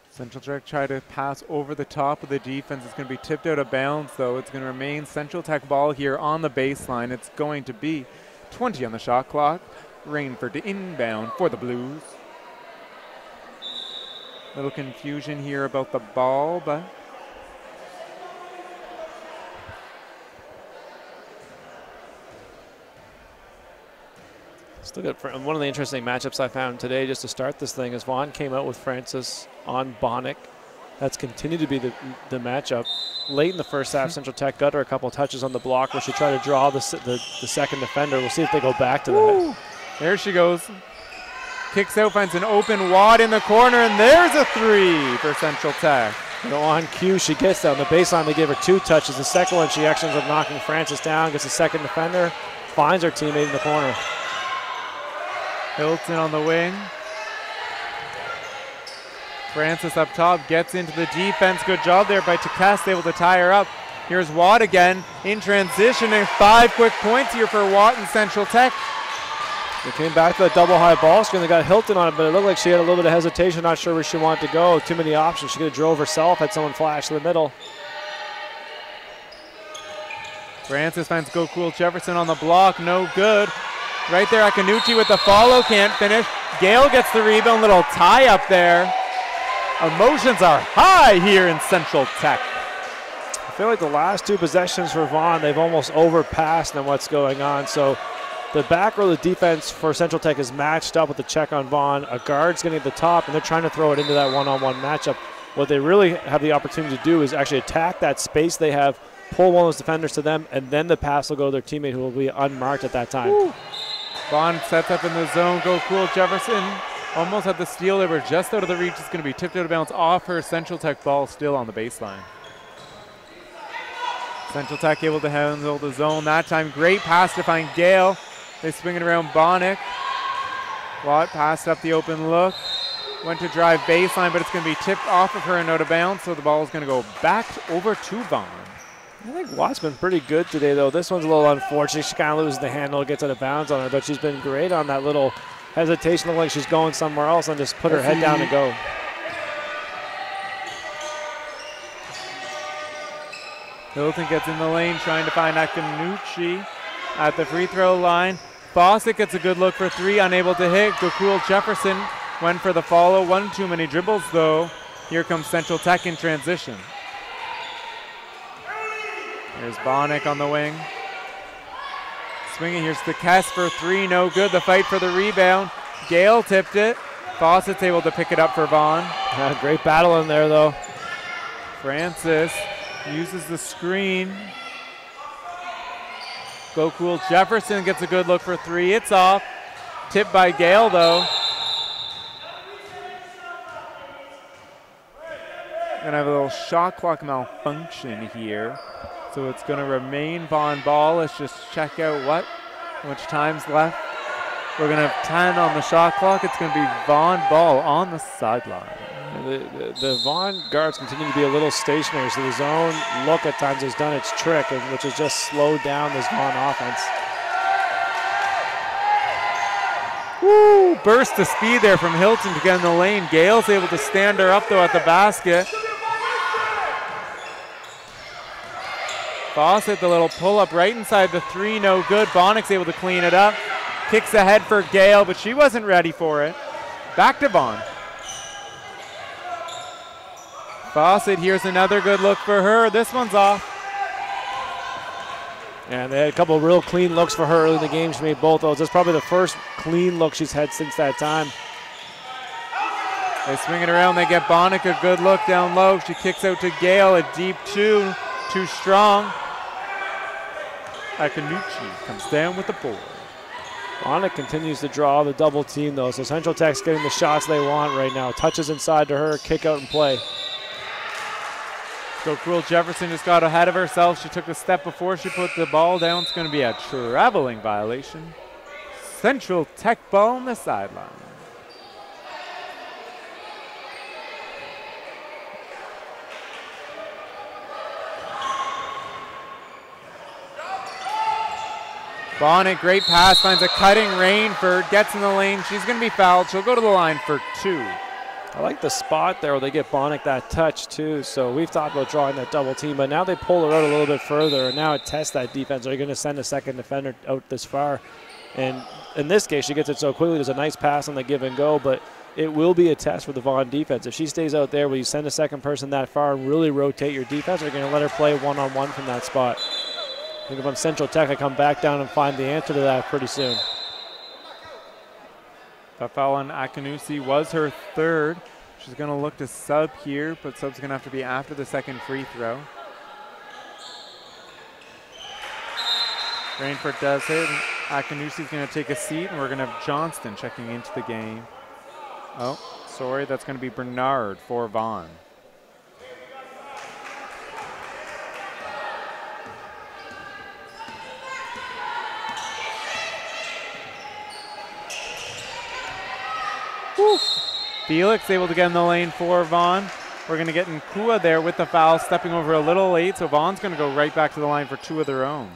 Central Tech try to pass over the top of the defense. It's going to be tipped out of bounds, though. It's going to remain Central Tech ball here on the baseline. It's going to be 20 on the shot clock. Rainford to inbound for the Blues. Little confusion here about the ball, but still good. One of the interesting matchups I found today just to start this thing is Vaughan came out with Francis on Bonnick. That's continued to be the matchup. Late in the first half, Central Tech got her a couple touches on the block where she tried to draw the second defender. We'll see if they go back to that. There she goes. Kicks out, finds an open wad in the corner, and there's a three for Central Tech. On cue, she gets down the baseline. They gave her two touches. The second one, she actually ends up knocking Francis down, gets the second defender, finds her teammate in the corner. Hilton on the wing. Francis up top, gets into the defense. Good job there by Takast, able to tie her up. Here's Watt again in transition, and 5 quick points here for Watt and Central Tech. They came back to that double high ball screen. They got Hilton on it, but it looked like she had a little bit of hesitation, not sure where she wanted to go. Too many options. She could have drove herself, had someone flash to the middle. Francis finds Go Cool Jefferson on the block, no good. Right there, Akanuchi with the follow, can't finish. Gale gets the rebound, little tie up there. Emotions are high here in Central Tech. I feel like the last two possessions for Vaughan, they've almost overpassed on what's going on. So the back row of the defense for Central Tech is matched up with the check on Vaughan. A guard's getting at the top, and they're trying to throw it into that one-on-one matchup. What they really have the opportunity to do is actually attack that space they have, pull one of those defenders to them, and then the pass will go to their teammate who will be unmarked at that time. Woo. Vaughan sets up in the zone. Go Cool Jefferson almost had the steal. They were just out of the reach. It's going to be tipped out of bounds off her. Central Tech ball still on the baseline. Central Tech able to handle the zone that time. Great pass to find Gale. They swing it around Bonnick. Watt passed up the open look. Went to drive baseline, but it's going to be tipped off of her and out of bounds, so the ball is going to go back over to Vaughan. I think Watt's been pretty good today, though. This one's a little unfortunate. She kind of loses the handle, gets out of bounds on her, but she's been great on that little hesitation. Look like she's going somewhere else and just put her head down and go. Hilton gets in the lane, trying to find Akanuchi at the free throw line. Fawcett gets a good look for three, unable to hit. Gokul Jefferson went for the follow. One too many dribbles, though. Here comes Central Tech in transition. Here's Bonnick on the wing. Swinging, here's the cast for three, no good. The fight for the rebound. Gale tipped it. Fawcett's able to pick it up for Vaughan. Great battle in there, though. Francis uses the screen. Go Cool Jefferson gets a good look for three. It's off. Tipped by Gale, though. Gonna have a little shot clock malfunction here. So it's going to remain Vaughan ball. Let's just check out how much time's left. We're going to have 10 on the shot clock. It's going to be Vaughan ball on the sideline. The Vaughan guards continue to be a little stationary, so the zone look at times has done its trick, which has just slowed down this Vaughan offense. Woo! Burst of speed there from Hilton to get in the lane. Gale's able to stand her up, though, at the basket. Fawcett, the little pull-up right inside the three, no good. Bonnick's able to clean it up. Kicks ahead for Gale, but she wasn't ready for it. Back to Vaughan. Fawcett, here's another good look for her. This one's off. And they had a couple of real clean looks for her early in the game. She made both those. That's probably the first clean look she's had since that time. They swing it around. They get Bonnick a good look down low. She kicks out to Gale, a deep two. Too strong. Akanuchi comes down with the board. Bonnick continues to draw the double team, though. So Central Tech's getting the shots they want right now. Touches inside to her, kick out and play. So Cruel Jefferson just got ahead of herself. She took a step before she put the ball down. It's going to be a traveling violation. Central Tech ball on the sideline. Bonnick, great pass, finds a cutting Rainford, gets in the lane. She's going to be fouled. She'll go to the line for 2. I like the spot there where they get Bonnick that touch too. So we've talked about drawing that double team, but now they pull her out a little bit further, and now it tests that defense. Are you going to send a second defender out this far? And in this case, she gets it so quickly. There's a nice pass on the give and go, but it will be a test for the Vaughan defense. If she stays out there, will you send a second person that far and really rotate your defense, or are you going to let her play one-on-one from that spot? I think if I'm Central Tech, I come back down and find the answer to that pretty soon. That foul on Akanusi was her 3rd. She's going to look to sub here, but sub's going to have to be after the second free throw. Rainford does hit. Akanusi's going to take a seat, and we're going to have Johnston checking into the game. Oh, sorry, that's going to be Bernard for Vaughan. Woo. Felix able to get in the lane for Vaughan. We're going to get Nkua there with the foul, stepping over a little late, so Vaughan's going to go right back to the line for 2 of their own.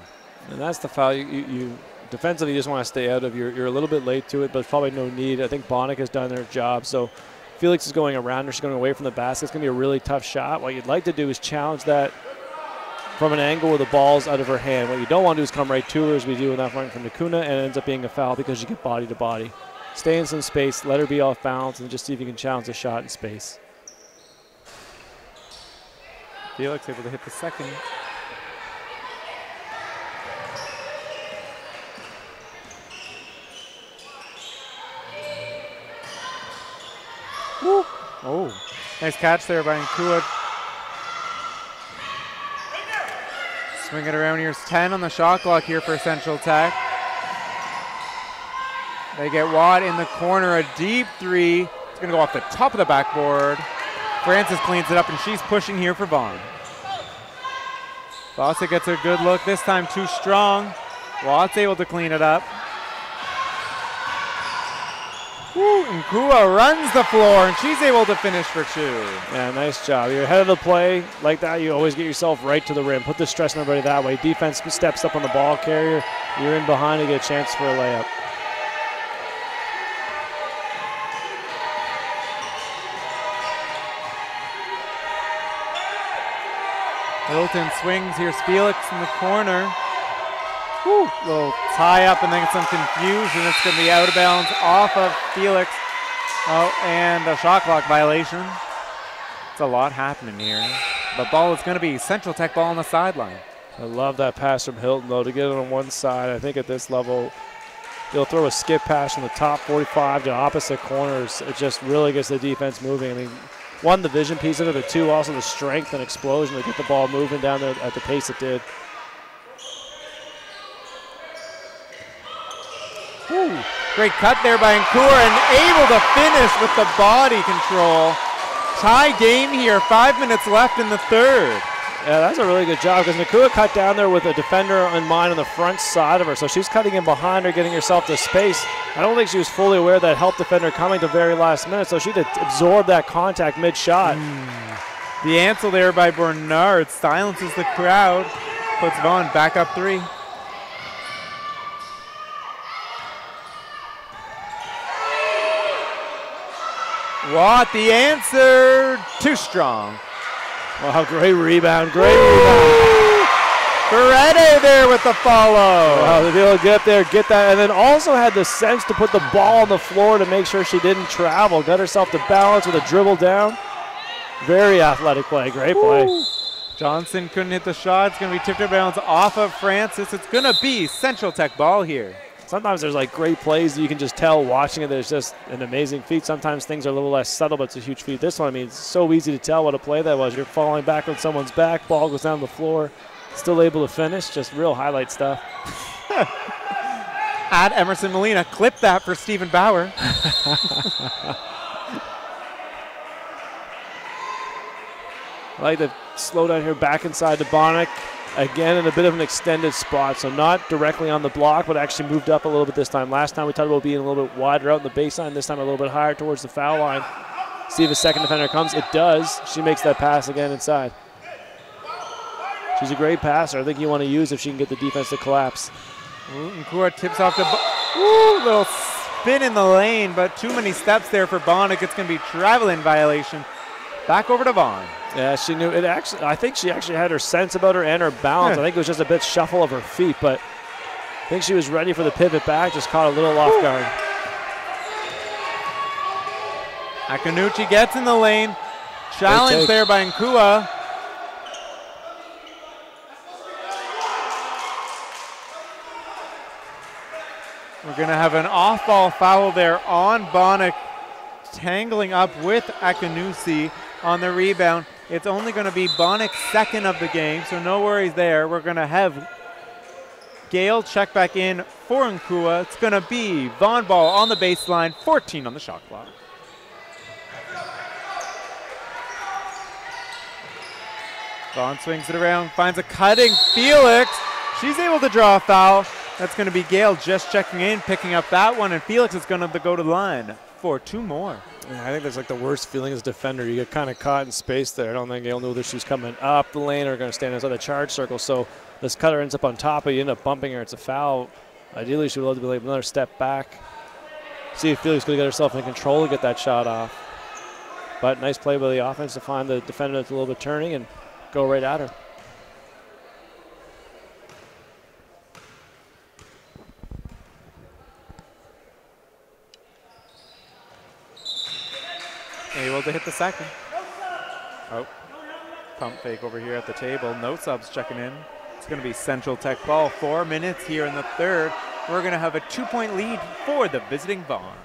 And that's the foul you defensively you just want to stay out of. You're a little bit late to it, but probably no need. I think Bonnick has done their job, so Felix is going around her. She's going away from the basket. It's going to be a really tough shot. What you'd like to do is challenge that from an angle where the ball's out of her hand. What you don't want to do is come right to her, as we do in that front from Nakuna, and it ends up being a foul because you get body to body. Stay in some space, let her be off balance, and just see if you can challenge the shot in space. Felix able to hit the second. Woo. Oh, nice catch there by Nkua. Swing it around. Here's 10 on the shot clock here for Central Tech. They get Watt in the corner, a deep 3. It's going to go off the top of the backboard. Francis cleans it up, and she's pushing here for Vaughan. Fawcett gets a good look, this time too strong. Watt's able to clean it up. Woo, Nkua runs the floor, and she's able to finish for 2. Yeah, nice job. You're ahead of the play. Like that, you always get yourself right to the rim. Put the stress on everybody that way. Defense steps up on the ball carrier. You're in behind to get a chance for a layup. Hilton swings. Here's Felix in the corner. Woo, little tie up and then some confusion. It's going to be out of bounds off of Felix. Oh, and a shot clock violation. It's a lot happening here. The ball is going to be Central Tech ball on the sideline. I love that pass from Hilton, though, to get it on one side. I think at this level, they'll throw a skip pass from the top 45 to opposite corners. It just really gets the defense moving. I mean, one, the vision piece of it, but 2, also the strength and explosion to get the ball moving down there at the pace it did. Ooh, great cut there by Nkua, and able to finish with the body control. Tie game here, 5 minutes left in the 3rd. Yeah, that's a really good job because Nakua cut down there with a defender in mind on the front side of her. So she's cutting in behind her, getting herself to space. I don't think she was fully aware of that help defender coming to very last minute, so she had to absorb that contact mid-shot. The answer there by Bernard silences the crowd, puts Vaughan back up 3. What the answer? Too strong. Wow, great rebound, great rebound. Beretta there with the follow. Wow, to be able to get up there, get that, and then also had the sense to put the ball on the floor to make sure she didn't travel. Got herself to balance with a dribble down. Very athletic play, great play. Johnson couldn't hit the shot. It's going to be tipped out of bounds off of Francis. It's going to be Central Tech ball here. Sometimes there's like great plays that you can just tell watching it. There's just an amazing feat. Sometimes things are a little less subtle, but it's a huge feat. This one, I mean, it's so easy to tell what a play that was. You're falling back on someone's back, ball goes down the floor, still able to finish. Just real highlight stuff. At Emerson Molina, clip that for Stephen Bauer. I like the slow down here back inside to Bonnick. Again, in a bit of an extended spot, so not directly on the block, but actually moved up a little bit this time. Last time we talked about being a little bit wider out in the baseline. This time a little bit higher towards the foul line. See if a second defender comes. It does. She makes that pass again inside. She's a great passer. I think you want to use if she can get the defense to collapse. Nkua tips off to little spin in the lane, but too many steps there for Bonnick. It's going to be traveling violation. Back over to Vaughan. Yeah, she knew it. Actually, I think she actually had her sense about her and her balance. I think it was just a bit shuffle of her feet, but I think she was ready for the pivot back. Just caught a little off guard. Akanuchi gets in the lane. Challenge there by Nkua. We're going to have an off-ball foul there on Bonnick, tangling up with Akanuchi on the rebound. It's only going to be Bonnick's second of the game, so no worries there. We're going to have Gale check back in for Nkua. It's going to be Vaughan ball on the baseline, 14 on the shot clock. Vaughan swings it around, finds a cutting Felix. She's able to draw a foul. That's going to be Gale just checking in, picking up that one, and Felix is going to go to the line for 2 more. Yeah, I think that's like the worst feeling as a defender. You get kind of caught in space there. I don't think Gale knew whether she was coming up the lane or going to stand inside the charge circle. So this cutter ends up on top of you, end up bumping her. It's a foul. Ideally, she would love to be like another step back. See if Felix could get herself in control to get that shot off. But nice play by the offense to find the defender that's a little bit turning and go right at her. Able to hit the second. Oh, pump fake over here at the table. No subs checking in. It's going to be Central Tech ball. 4 minutes here in the third. We're going to have a 2-point lead for the visiting Vaughan.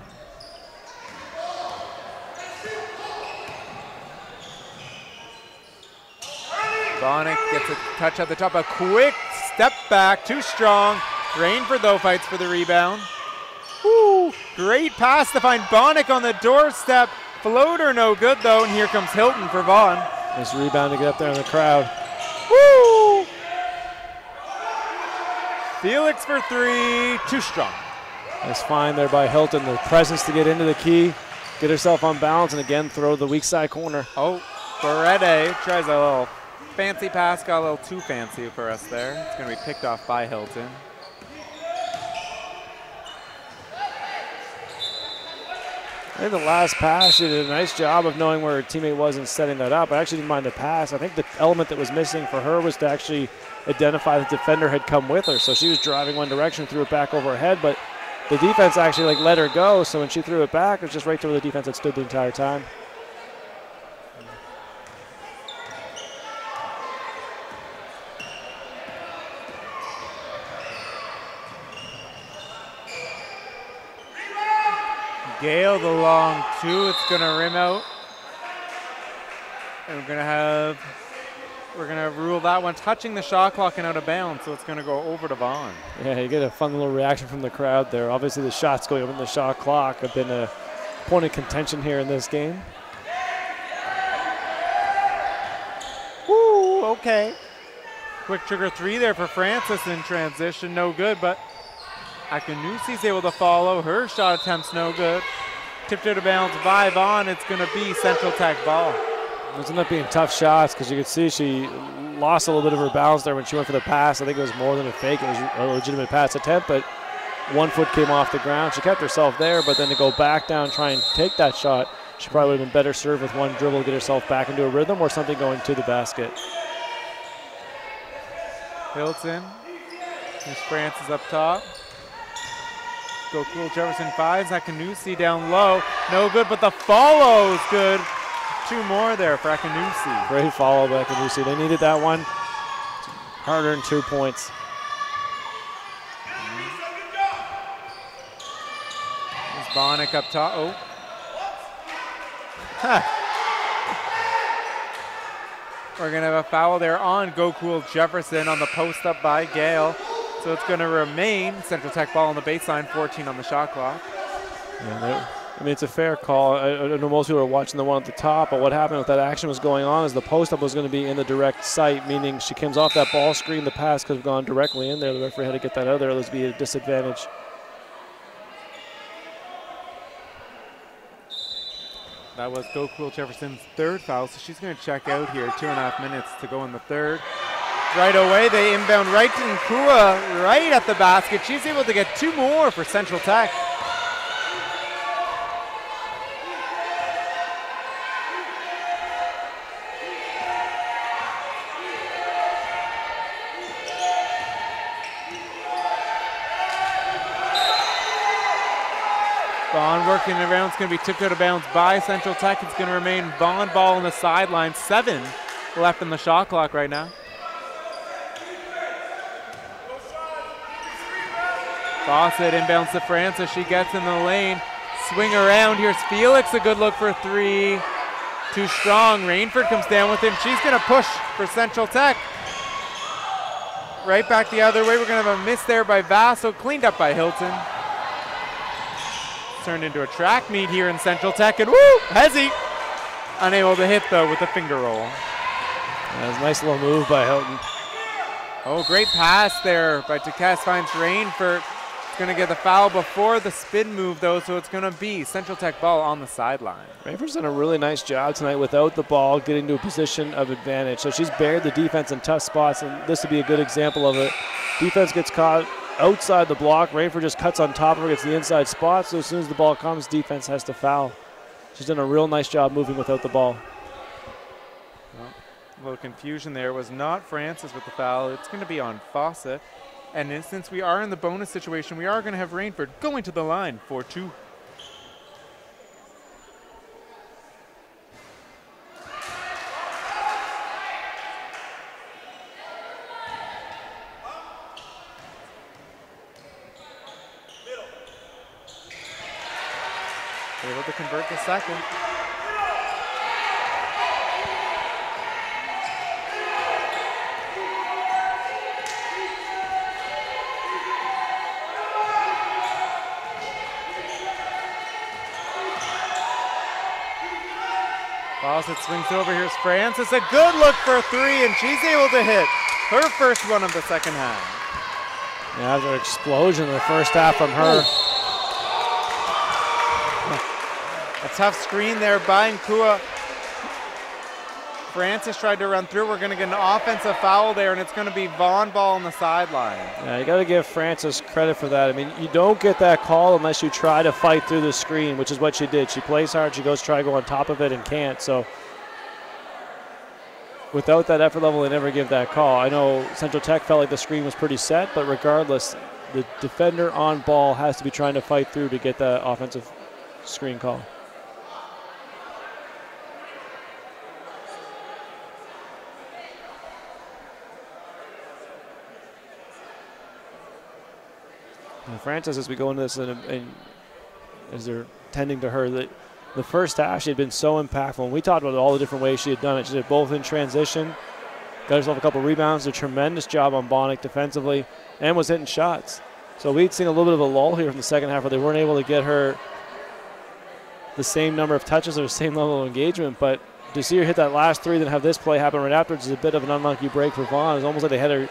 Bonnick gets a touch at the top. A quick step back. Too strong. Rainford, though, fights for the rebound. Woo! Great pass to find Bonnick on the doorstep. Floater no good though, and here comes Hilton for Vaughan. Nice rebound to get up there in the crowd. Woo! Felix for 3, too strong. Nice find there by Hilton. The presence to get into the key, get herself on balance, and again throw the weak side corner. Oh, Beretta tries a little fancy pass, got a little too fancy for us there. It's going to be picked off by Hilton. I think the last pass, she did a nice job of knowing where her teammate was and setting that up. I actually didn't mind the pass. I think the element that was missing for her was to actually identify the defender had come with her. So she was driving one direction, threw it back over her head, but the defense actually let her go. So when she threw it back, it was just right to where the defense had stood the entire time. Gale the long 2, it's going to rim out. And we're going to rule that one touching the shot clock and out of bounds, so it's going to go over to Vaughan. Yeah, you get a fun little reaction from the crowd there. Obviously the shots going over the shot clock have been a point of contention here in this game. Woo, okay. Quick trigger 3 there for Francis in transition, no good, but Akanusi's able to follow. Her shot attempt's no good. Tipped out of bounds by Vaughan. It's going to be Central Tech ball. Those end up being tough shots because you could see she lost a little bit of her balance there when she went for the pass. I think it was more than a fake. It was a legitimate pass attempt, but one foot came off the ground. She kept herself there, but then to go back down and try and take that shot, she probably would have been better served with one dribble to get herself back into a rhythm or something going to the basket. Hilton. There's Francis up top. Go cool Jefferson 5s. Akanusi down low. No good, but the follow is good. 2 more there for Akanusi. Great follow by Akanusi. They needed that one. Hard-earned 2 points. There's Bonnick up top. Oh. We're going to have a foul there on Gokul Jefferson on the post up by Gale. So it's going to remain Central Tech ball on the baseline, 14 on the shot clock. Yeah, I mean, it's a fair call. I know most people are watching the one at the top, but what happened with that action was going on is the post up was going to be in the direct sight, meaning she comes off that ball screen, the pass could have gone directly in there. The referee had to get that out of there. Let's be a disadvantage. That was Gokul Jefferson's 3rd foul, so she's going to check out here. 2.5 minutes to go in the 3rd. Right away, they inbound right to Nkua, right at the basket. She's able to get 2 more for Central Tech. Vaughan working around. It's going to be tipped out of bounds by Central Tech. It's going to remain Vaughan ball on the sideline. 7 left in the shot clock right now. Fawcett inbounds to Francis. She gets in the lane. Swing around. Here's Felix. A good look for 3. Too strong. Rainford comes down with him. She's going to push for Central Tech. Right back the other way. We're going to have a miss there by Vassal. Cleaned up by Hilton. Turned into a track meet here in Central Tech. And woo! Hezzy. Unable to hit, though, with the finger roll. That was a nice little move by Hilton. Oh, great pass there by Duquesne. Finds Rainford. Going to get the foul before the spin move, though, so it's going to be Central Tech ball on the sideline. Rainford's done a really nice job tonight without the ball, getting to a position of advantage. So she's buried the defense in tough spots, and this would be a good example of it. Defense gets caught outside the block. Rainford just cuts on top of her, gets the inside spot, so as soon as the ball comes, defense has to foul. She's done a real nice job moving without the ball. Well, a little confusion there. It was not Francis with the foul. It's going to be on Fawcett. And since we are in the bonus situation, we are going to have Rainford going to the line for 2. Able to convert the second. Fawcett swings over. Here's Francis. A good look for 3, and she's able to hit her first one of the second half. Yeah, that was an explosion in the first half from her. A tough screen there by Nkua. Francis tried to run through. We're going to get an offensive foul there, and it's going to be Vaughan ball on the sideline. Yeah, you got to give Francis credit for that. I mean, you don't get that call unless you try to fight through the screen, which is what she did. She plays hard. She goes try to go on top of it and can't. So without that effort level, they never give that call. I know Central Tech felt like the screen was pretty set, but regardless, the defender on ball has to be trying to fight through to get that offensive screen call. And Francis, as we go into this, and as they're tending to her, that the first half she had been so impactful. And we talked about all the different ways she had done it. She did both in transition, got herself a couple rebounds, a tremendous job on Bonnick defensively, and was hitting shots. So we'd seen a little bit of a lull here from the second half where they weren't able to get her the same number of touches or the same level of engagement, but to see her hit that last three, then have this play happen right afterwards is a bit of an unlucky break for Vaughan. It's almost like they had her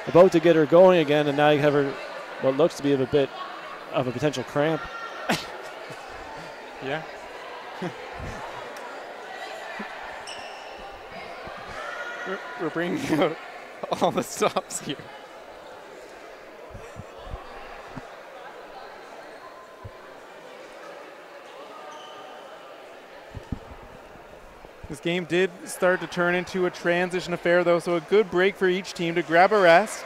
about to get her going again, and now you have her what looks to be a bit of a potential cramp. Yeah. We're bringing out all the stops here. This game did start to turn into a transition affair, though, so a good break for each team to grab a rest.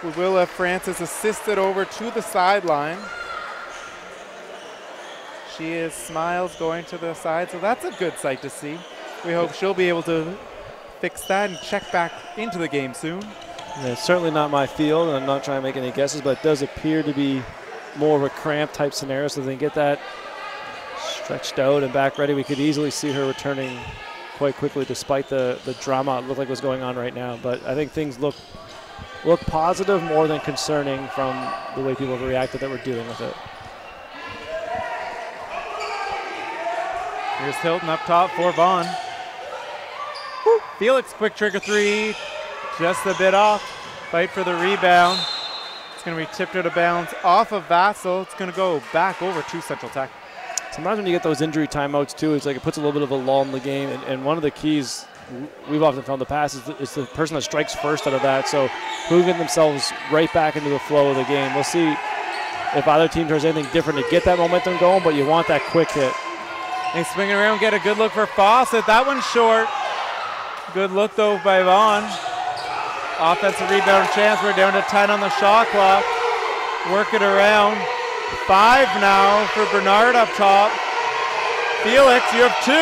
We will have Francis assisted over to the sideline. She is smiles going to the side, so that's a good sight to see. We hope she'll be able to fix that and check back into the game soon. Yeah, it's certainly not my field, and I'm not trying to make any guesses, but it does appear to be more of a cramp type scenario, so they can get that stretched out and back ready. We could easily see her returning quite quickly despite the drama it looked like was going on right now. But I think things look positive more than concerning from the way people have reacted that we're dealing with it. Here's Hilton up top for Vaughan. Woo. Felix, quick trigger three, just a bit off. Fight for the rebound. It's going to be tipped out of bounds off of Vassal. It's going to go back over to Central Tech. Sometimes when you get those injury timeouts too, it's like it puts a little bit of a lull in the game, and one of the keys we've often found the pass is the person that strikes first out of that, so moving themselves right back into the flow of the game. We'll see if either team does anything different to get that momentum going, but you want that quick hit. They swing it around, get a good look for Fawcett. That one's short. Good look though by Vaughan. Offensive rebound chance. We're down to 10 on the shot clock. Work it around. 5 now for Bernard up top. Felix, you have 2.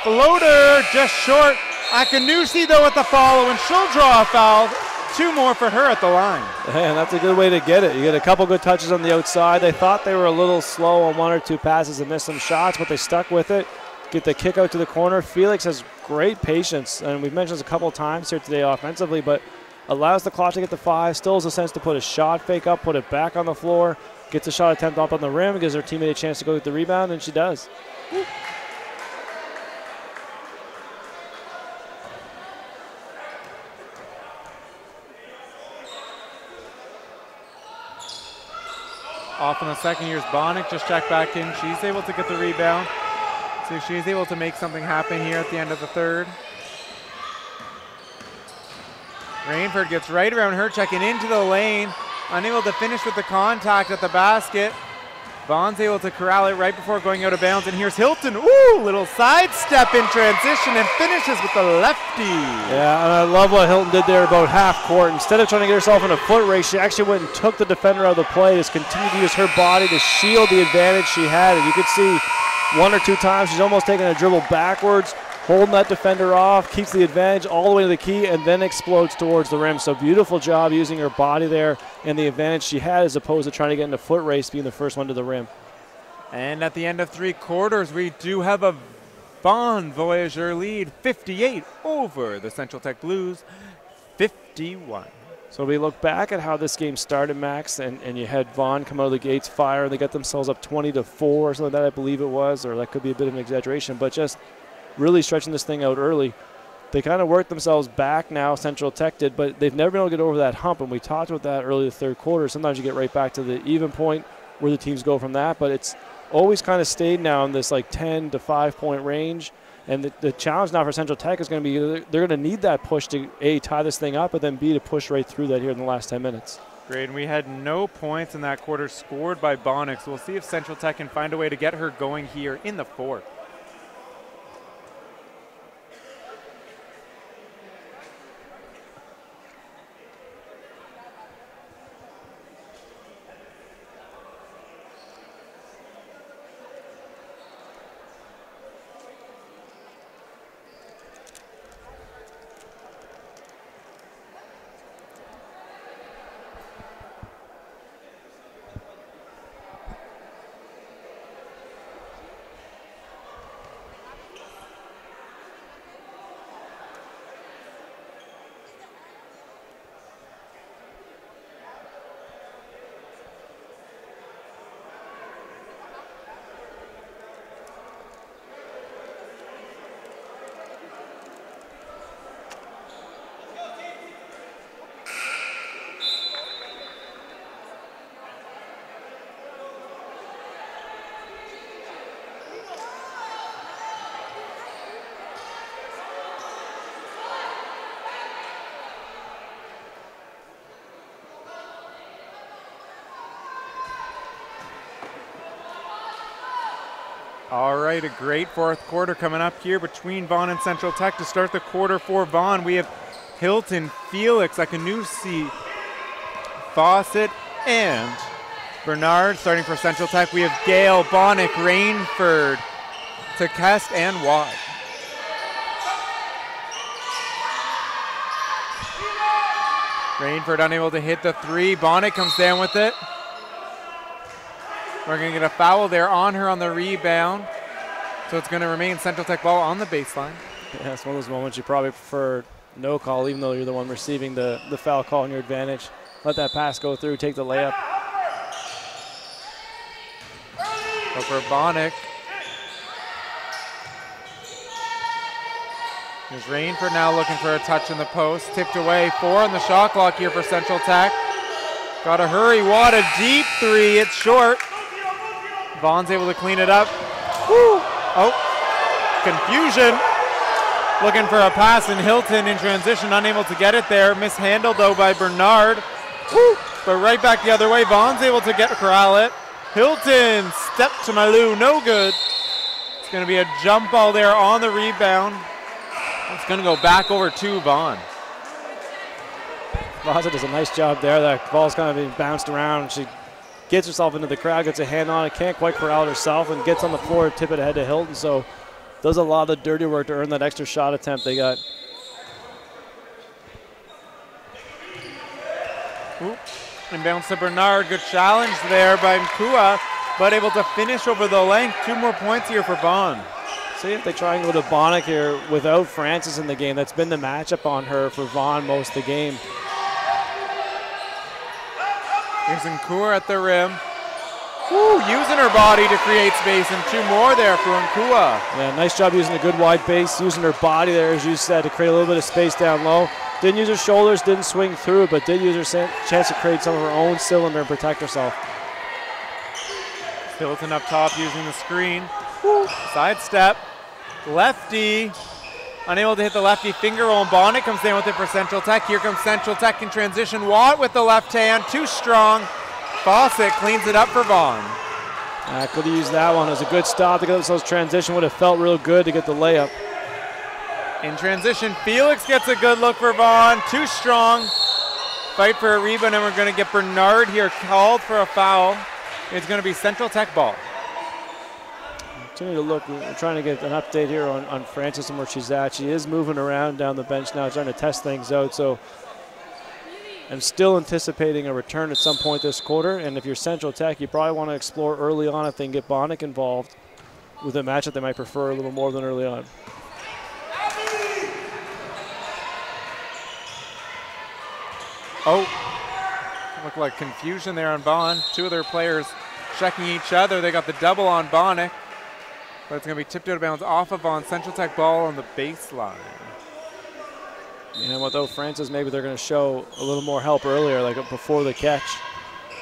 Floater, just short. Akanushi though at the follow, and she'll draw a foul. 2 more for her at the line. And that's a good way to get it. You get a couple good touches on the outside. They thought they were a little slow on 1 or 2 passes and missed some shots, but they stuck with it. Get the kick out to the corner. Felix has great patience, and we've mentioned this a couple of times here today offensively, but allows the clock to get to 5, still has a sense to put a shot fake up, put it back on the floor, gets a shot attempt up on the rim, gives her teammate a chance to go get the rebound, and she does. Off in the second, here's Bonnick, just checked back in. She's able to get the rebound. So she's able to make something happen here at the end of the third. Rainford gets right around her, checking into the lane. Unable to finish with the contact at the basket. Vaughan's able to corral it right before going out of bounds, and here's Hilton. Ooh, little sidestep in transition and finishes with the lefty. Yeah, and I love what Hilton did there about half court. Instead of trying to get herself in a foot race, she actually went and took the defender out of the play, just continued to use her body to shield the advantage she had. And you could see 1 or 2 times she's almost taking a dribble backwards, holding that defender off, keeps the advantage all the way to the key, and then explodes towards the rim. So beautiful job using her body there and the advantage she had as opposed to trying to get in a foot race, being the first one to the rim. And at the end of 3 quarters, we do have a Vaughan Voyageur lead, 58 over the Central Tech Blues, 51. So we look back at how this game started, Max, and you had Vaughan come out of the gates fire. They got themselves up 20-4 or something like that, I believe it was, or that could be a bit of an exaggeration, but just really stretching this thing out early. They kind of worked themselves back now, Central Tech did, but they've never been able to get over that hump, and we talked about that early in the third quarter. Sometimes you get right back to the even point where the teams go from that, but it's always kind of stayed now in this like 10 to 5 point range. And the challenge now for Central Tech is going to be they're going to need that push to A, tie this thing up, but then B, to push right through that here in the last 10 minutes. Great, and we had no points in that quarter scored by Bonnick, so we'll see if Central Tech can find a way to get her going here in the fourth. All right, a great fourth quarter coming up here between Vaughan and Central Tech. To start the quarter for Vaughan, we have Hilton, Felix, Akanusi, Fawcett, and Bernard. Starting for Central Tech, we have Gale, Bonnick, Rainford, Tekest, and Watt. Rainford unable to hit the three. Bonnick comes down with it. We're going to get a foul there on her on the rebound. So it's going to remain Central Tech ball on the baseline. Yeah, it's one of those moments you probably prefer no call, even though you're the one receiving the foul call in your advantage. Let that pass go through, take the layup. So for Bonnick. There's Rainford now looking for a touch in the post. Tipped away, 4 on the shot clock here for Central Tech. Got to hurry. Watt, a deep three. It's short. Vaughan's able to clean it up. Woo! Oh, confusion. Looking for a pass in Hilton in transition, unable to get it there. Mishandled though by Bernard. Woo! But right back the other way. Vaughan's able to corral it. Hilton, step to Malou, no good. It's going to be a jump ball there on the rebound. It's going to go back over to Vaughan. Laza does a nice job there. That ball's kind of being bounced around. She gets herself into the crowd, gets a hand on it, can't quite corral it herself, and gets on the floor, tip it ahead to Hilton. So does a lot of the dirty work to earn that extra shot attempt they got. Ooh. Inbounds to Bernard. Good challenge there by Nkua, but able to finish over the length. 2 more points here for Vaughan. See if they try and go to Bonnick here without Francis in the game. That's been the matchup on her for Vaughan most of the game. Here's Nkua at the rim. Woo, using her body to create space, and 2 more there for Nkua. Yeah, nice job using a good wide base, using her body there, as you said, to create a little bit of space down low. Didn't use her shoulders, didn't swing through, but did use her chance to create some of her own cylinder and protect herself. Hilton up top using the screen. Woo. Side step. Lefty. Unable to hit the lefty finger roll, and Bonnick comes down with it for Central Tech. Here comes Central Tech in transition. Watt with the left hand, too strong. Fawcett cleans it up for Vaughan. Could have used that one as a good stop to get themselves transition. Would have felt real good to get the layup. In transition, Felix gets a good look for Vaughan. Too strong. Fight for a rebound, and we're going to get Bernard here called for a foul. It's going to be Central Tech ball. Continue to look. We're trying to get an update here on Francis and where she's at. She is moving around down the bench now, trying to test things out. So I'm still anticipating a return at some point this quarter. And if you're Central Tech, you probably want to explore early on if they can get Bonnick involved with a matchup they might prefer a little more than early on. Oh, looked like confusion there on Vaughan. 2 of their players checking each other. They got the double on Bonnick. But it's going to be tipped out of bounds off of Vaughan. Central Tech ball on the baseline. You know what, though, Francis, maybe they're going to show a little more help earlier, like before the catch.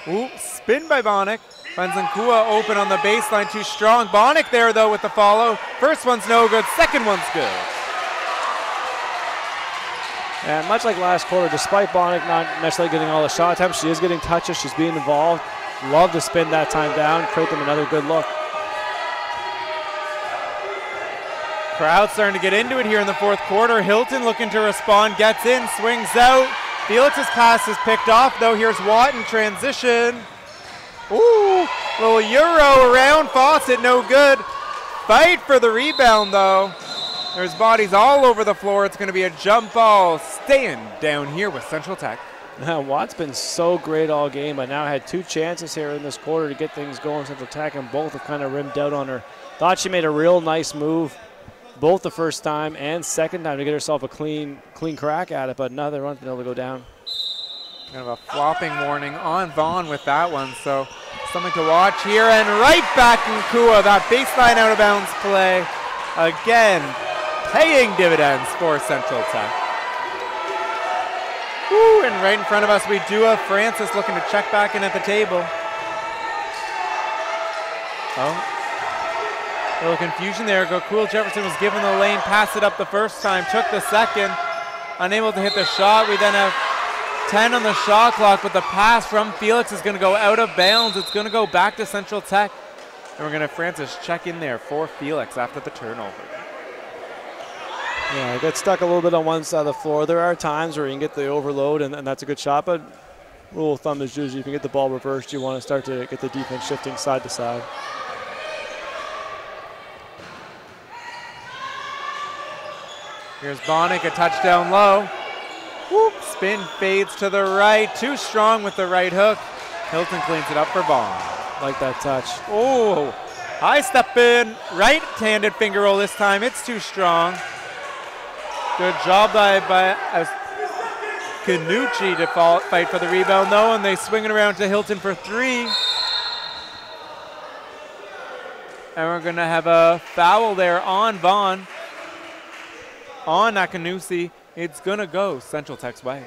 Ooh, spin by Bonnick. Finds Nkua open on the baseline, too strong. Bonnick there, though, with the follow. First one's no good, second one's good. And much like last quarter, despite Bonnick not necessarily getting all the shot attempts, she is getting touches, she's being involved. Love to spin that time down, create them another good look. Crowd starting to get into it here in the fourth quarter. Hilton looking to respond, gets in, swings out. Felix's pass is picked off, though. Here's Watt in transition. Ooh, little Euro around Fawcett, no good. Fight for the rebound, though. There's bodies all over the floor. It's going to be a jump ball, staying down here with Central Tech. Watt's been so great all game, but now had 2 chances here in this quarter to get things going. Central Tech, and both have kind of rimmed out on her. Thought she made a real nice move, both the first time and second time, to get herself a clean crack at it, but another run been able to go down. Kind of a flopping warning on Vaughan with that one, so something to watch here. And right back Nkua, that baseline out of bounds play. Again, paying dividends for Central Tech. Woo, and right in front of us, we do have Francis looking to check back in at the table. Oh. A little confusion there. Cool Jefferson was given the lane, passed it up the first time, took the second, unable to hit the shot. We then have 10 on the shot clock, but the pass from Felix is going to go out of bounds. It's going to go back to Central Tech. And we're going to have Francis check in there for Felix after the turnover. Yeah, get stuck a little bit on one side of the floor. There are times where you can get the overload, and that's a good shot, but rule of thumb is usually if you get the ball reversed, you want to start to get the defense shifting side to side. Here's Bonnick, a touchdown low. Whoop, spin fades to the right. Too strong with the right hook. Hilton cleans it up for Vaughan. Like that touch. Oh, high step in. Right-handed finger roll this time. It's too strong. Good job by Canucci to fight for the rebound though, and they swing it around to Hilton for 3. And we're going to have a foul there on Vaughan. On Akanusi, it's going to go Central Tech's way.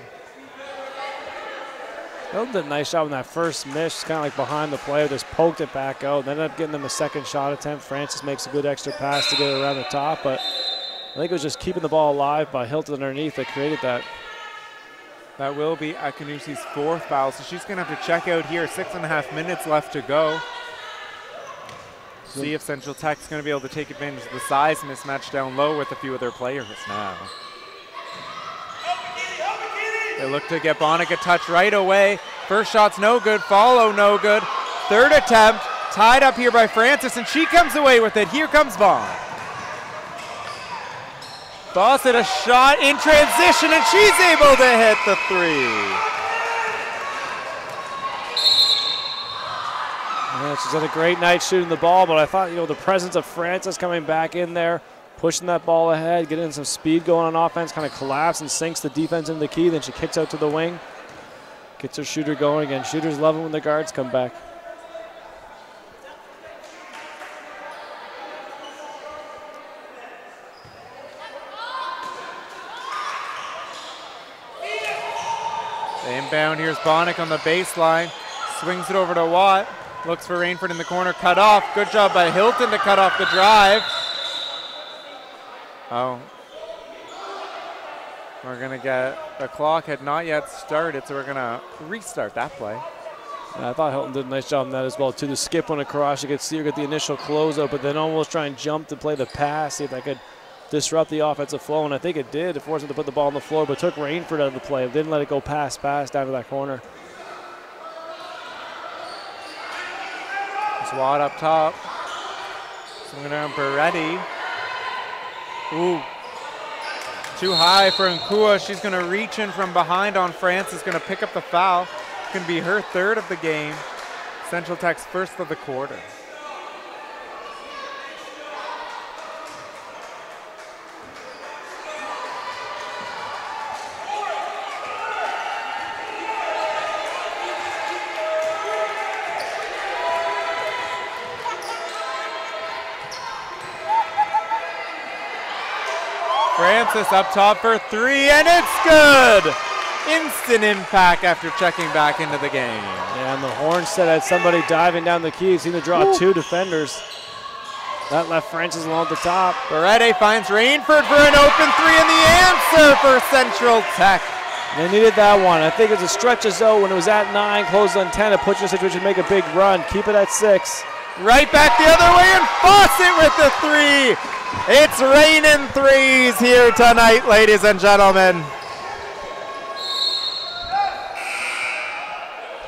Hilton did a nice job on that first miss, kind of like behind the player, just poked it back out, and ended up getting them a second shot attempt. Francis makes a good extra pass to get it around the top, but I think it was just keeping the ball alive by Hilton underneath that created that. That will be Akanusi's 4th foul, so she's going to have to check out here. 6.5 minutes left to go. See if Central Tech's going to be able to take advantage of the size mismatch down low with a few of their players now. They look to get Bonnick a touch right away. First shot's no good, follow no good. 3rd attempt, tied up here by Francis, and she comes away with it. Here comes Vaughan. Fawcett a shot in transition, and she's able to hit the 3. Yeah, she's had a great night shooting the ball, but I thought, the presence of Francis coming back in there, pushing that ball ahead, getting some speed going on offense, kind of collapse and sinks the defense into the key. Then she kicks out to the wing, gets her shooter going again. Shooters love it when the guards come back. The inbound, here's Bonnick on the baseline, swings it over to Watt. Looks for Rainford in the corner, cut off. Good job by Hilton to cut off the drive. Oh. We're going to get, the clock had not yet started, so we're going to restart that play. Yeah, I thought Hilton did a nice job on that as well, too. The skip went across, you could see her get the initial closeout, but then almost try and jump to play the pass, see if that could disrupt the offensive flow, and I think it did. It forced them to put the ball on the floor, but took Rainford out of the play. Didn't let it go pass down to that corner. Watt up top. Swinging around Beretti. Ooh. Too high for Nkua. She's going to reach in from behind on Francis. Going to pick up the foul. It's going to be her 3rd of the game. Central Tech's 1st of the quarter. Francis up top for 3, and it's good! Instant impact after checking back into the game. Yeah, and the horn set had somebody diving down the key. Seemed to draw 2 defenders. That left Francis along the top. Berete finds Rainford for an open 3, and the answer for Central Tech. They needed that one. I think it's a stretch as though when it was at 9, closed on 10, it puts you in a situation to make a big run. Keep it at 6. Right back the other way, and Fawcett with the 3. It's raining 3s here tonight, ladies and gentlemen.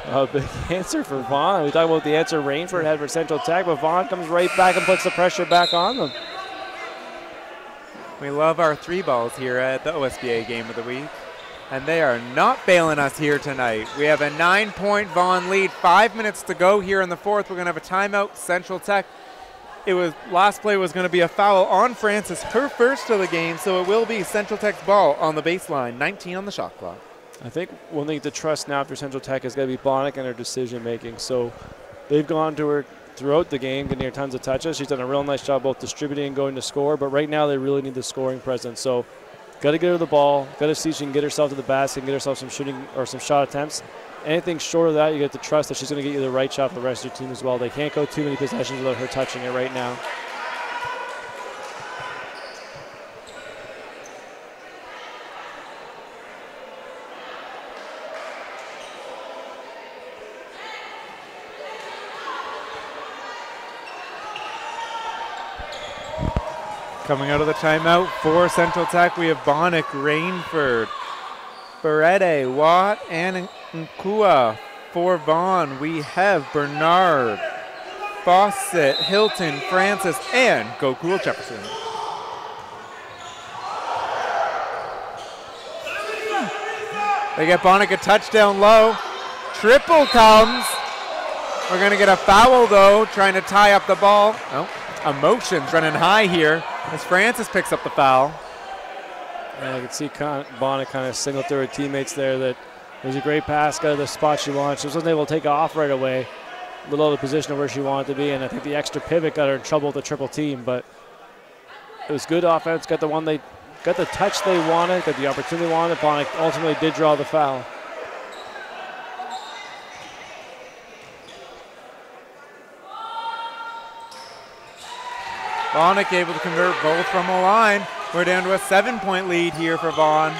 A big answer for Vaughan. We talked about the answer Rainford had for Central Tech, but Vaughan comes right back and puts the pressure back on them. We love our 3 balls here at the OSBA Game of the Week, and they are not failing us here tonight. We have a 9-point Vaughan lead, 5 minutes to go here in the 4th. We're going to have a timeout, Central Tech. Last play was going to be a foul on Francis, her 1st of the game, so it will be Central Tech's ball on the baseline, 19 on the shot clock. I think one thing to trust now for Central Tech is going to be Bonnick and her decision making. So they've gone to her throughout the game, getting her tons of touches. She's done a real nice job both distributing and going to score, but right now they really need the scoring presence. So got to get her the ball, got to see if she can get herself to the basket and get herself some shooting or some shot attempts. Anything short of that, you get to trust that she's going to get you the right shot for the rest of your team as well. They can't go too many possessions without her touching it right now. Coming out of the timeout for Central Tech, we have Bonnick, Rainford, Berete, Watt, and Nkua. For Vaughan, we have Bernard, Fawcett, Hilton, Francis, and Go Cool Jefferson. They get Bonnick a touchdown low. Triple comes. We're going to get a foul, though, trying to tie up the ball. Oh, emotions running high here as Francis picks up the foul. And I can see Bonnick kind of signal to her teammates there that it was a great pass, got to the spot she wanted. She wasn't able to take off right away. A little out of the position of where she wanted to be, and I think the extra pivot got her in trouble with the triple team, but it was good offense, got the touch they wanted, got the opportunity they wanted. Bonnick ultimately did draw the foul. Bonnick able to convert both from the line. We're down to a 7-point lead here for Vaughan.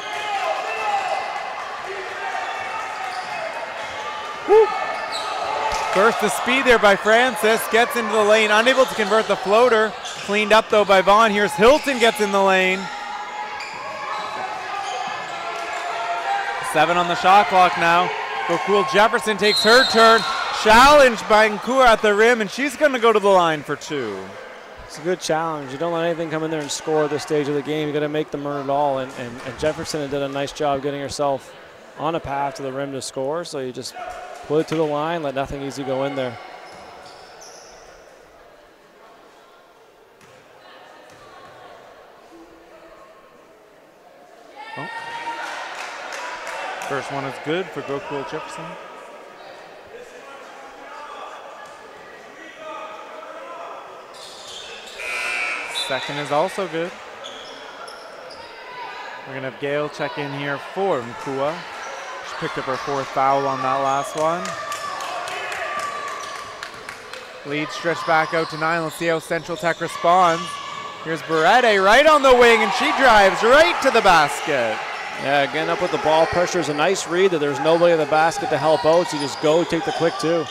Woo. Burst of speed there by Francis, gets into the lane, unable to convert the floater. Cleaned up though by Vaughan. Here's Hilton, gets in the lane. 7 on the shot clock now. Go Cool Jefferson takes her turn. Challenged by Nkua at the rim, and she's going to go to the line for 2. It's a good challenge. You don't let anything come in there and score at this stage of the game. You got to make them earn it all, and Jefferson did a nice job getting herself on a path to the rim to score, so you just put it to the line, let nothing easy go in there. Oh. First one is good for Go Cool Jefferson. Second is also good. We're going to have Gale check in here for Nkua. She picked up her 4th foul on that last one. Lead stretched back out to 9. Let's see how Central Tech responds. Here's Berete right on the wing, and she drives right to the basket. Yeah, again up with the ball pressure is a nice read that there's nobody in the basket to help out, so you just go take the quick 2.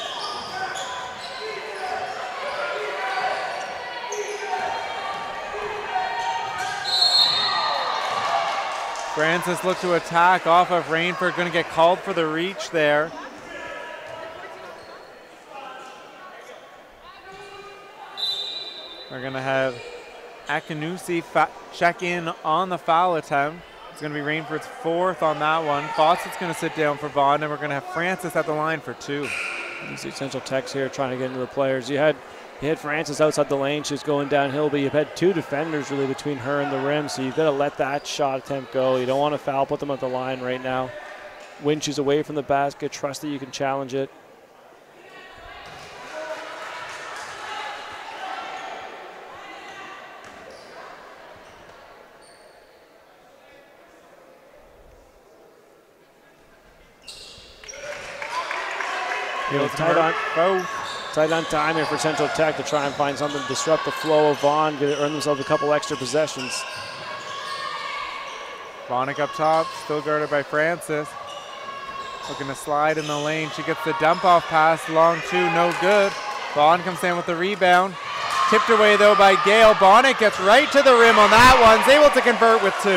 Francis looked to attack off of Rainford, going to get called for the reach there. We're going to have Akanusi check in on the foul attempt. It's going to be Rainford's 4th on that one. Fawcett's going to sit down for Vaughan, and we're going to have Francis at the line for 2. You see Central Tech's here trying to get into the players. You had Francis outside the lane. She was going downhill, but you've had 2 defenders really between her and the rim, so you've got to let that shot attempt go. You don't want to foul, put them at the line right now. When she's away from the basket, trust that you can challenge it. Tight on time here for Central Tech to try and find something to disrupt the flow of Vaughan, earn themselves a couple extra possessions. Bonnick up top, still guarded by Francis. Looking to slide in the lane. She gets the dump off pass, long 2, no good. Vaughan comes in with the rebound. Tipped away though by Gale. Bonnick gets right to the rim on that one. Is able to convert with 2.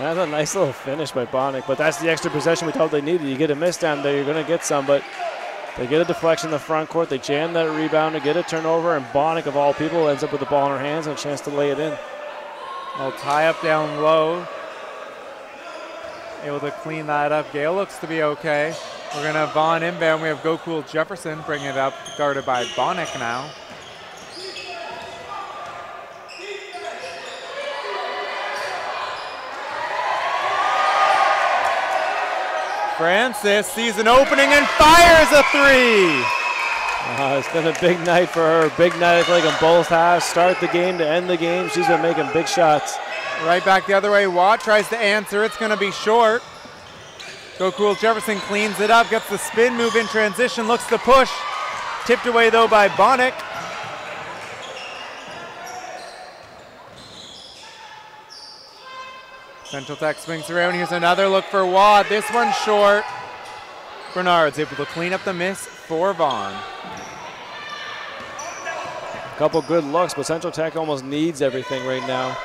That's a nice little finish by Bonnick, but that's the extra possession we thought they needed. You get a miss down there, you're going to get some, but they get a deflection in the front court. They jam that rebound to get a turnover, and Bonnick, of all people, ends up with the ball in her hands and a chance to lay it in. I'll tie up down low. Able to clean that up. Gale looks to be okay. We're going to have Vaughan inbound. We have Go Cool Jefferson bring it up, guarded by Bonnick now. Francis sees an opening and fires a 3. It's been a big night for her. Big night, I feel like, on both halves. Start the game to end the game. She's been making big shots. Right back the other way. Watt tries to answer. It's going to be short. Go Cool Jefferson cleans it up, gets the spin move in transition, looks to push. Tipped away, though, by Bonnick. Central Tech swings around. Here's another look for Watt. This one's short. Bernard's able to clean up the miss for Vaughan. couple good looks, but Central Tech almost needs everything right now.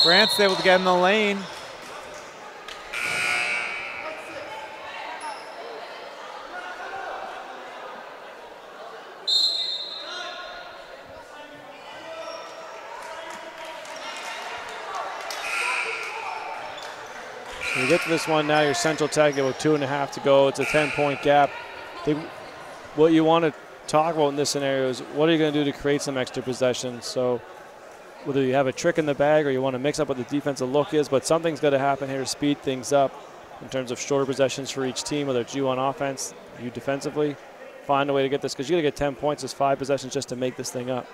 Grant's able to get in the lane. You get to this one now, you're Central Tech with 2.5 to go. It's a 10-point gap. What you want to talk about in this scenario is what are you going to do to create some extra possession? So whether you have a trick in the bag or you want to mix up what the defensive look is, but something's got to happen here to speed things up in terms of shorter possessions for each team, whether it's you on offense, you defensively. Find a way to get this, because you got to get 10 points. It's 5 possessions just to make this thing up.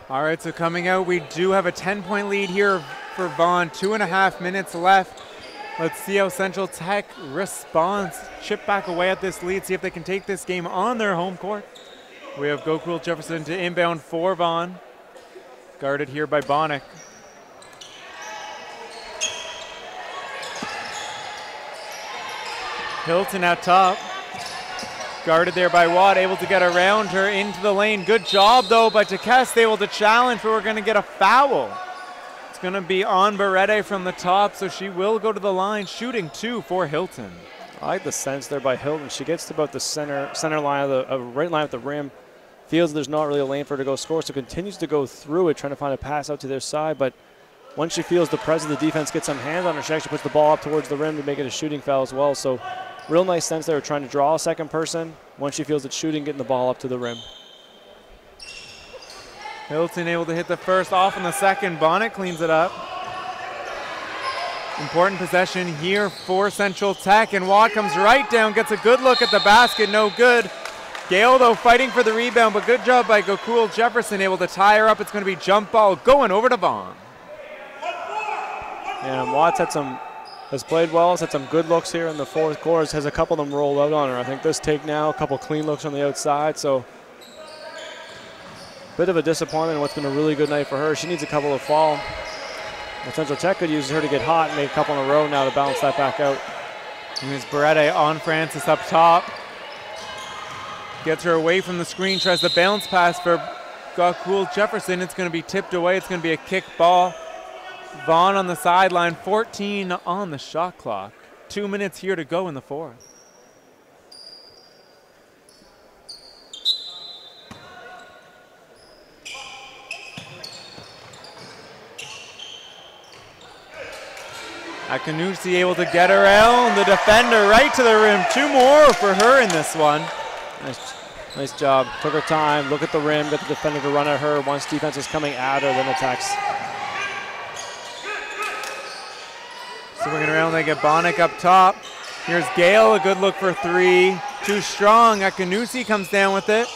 All right, so coming out, we do have a 10-point lead here for Vaughan. 2.5 minutes left. Let's see how Central Tech responds. Chip back away at this lead, see if they can take this game on their home court. We have Gokuul Jefferson to inbound for Vaughan. Guarded here by Bonnick. Hilton at top. Guarded there by Watt, able to get around her into the lane. Good job, though, by Tekest, able to challenge, but we're going to get a foul. It's going to be on Berete from the top, so she will go to the line, shooting 2 for Hilton. I like the sense there by Hilton. She gets to about the center line of the right line at the rim. Feels there's not really a lane for her to go score, so continues to go through it, trying to find a pass out to their side. But once she feels the presence of the defense get some hands on her, she actually puts the ball up towards the rim to make it a shooting foul as well. So real nice sense there, trying to draw a second person. Once she feels it's shooting, getting the ball up to the rim. Hilton able to hit the first, off on the second. Bonnet cleans it up. Important possession here for Central Tech, and Watt comes right down, gets a good look at the basket, no good. Gale, though, fighting for the rebound, but good job by Gokuul Jefferson, able to tie her up. It's going to be jump ball going over to Vaughan. And Watts has played well, has had some good looks here in the fourth quarter, has a couple of them roll out on her. I think this take now, a couple clean looks on the outside, so bit of a disappointment in what's been a really good night for her. She needs a couple to fall. Well, Central Tech could use her to get hot and make a couple in a row now to balance that back out. Here's Berete on Francis up top. Gets her away from the screen, tries the bounce pass for Gokuul Jefferson. It's going to be tipped away. It's going to be a kick ball. Vaughan on the sideline, 14 on the shot clock. 2 minutes here to go in the fourth. Akanusi able to get around the defender right to the rim. 2 more for her in this one. Nice job. Took her time, look at the rim, get the defender to run at her. Once defense is coming at her, then attacks. Swinging around, they get Bonnick up top. Here's Gale, a good look for 3. Too strong. Akanusi comes down with it.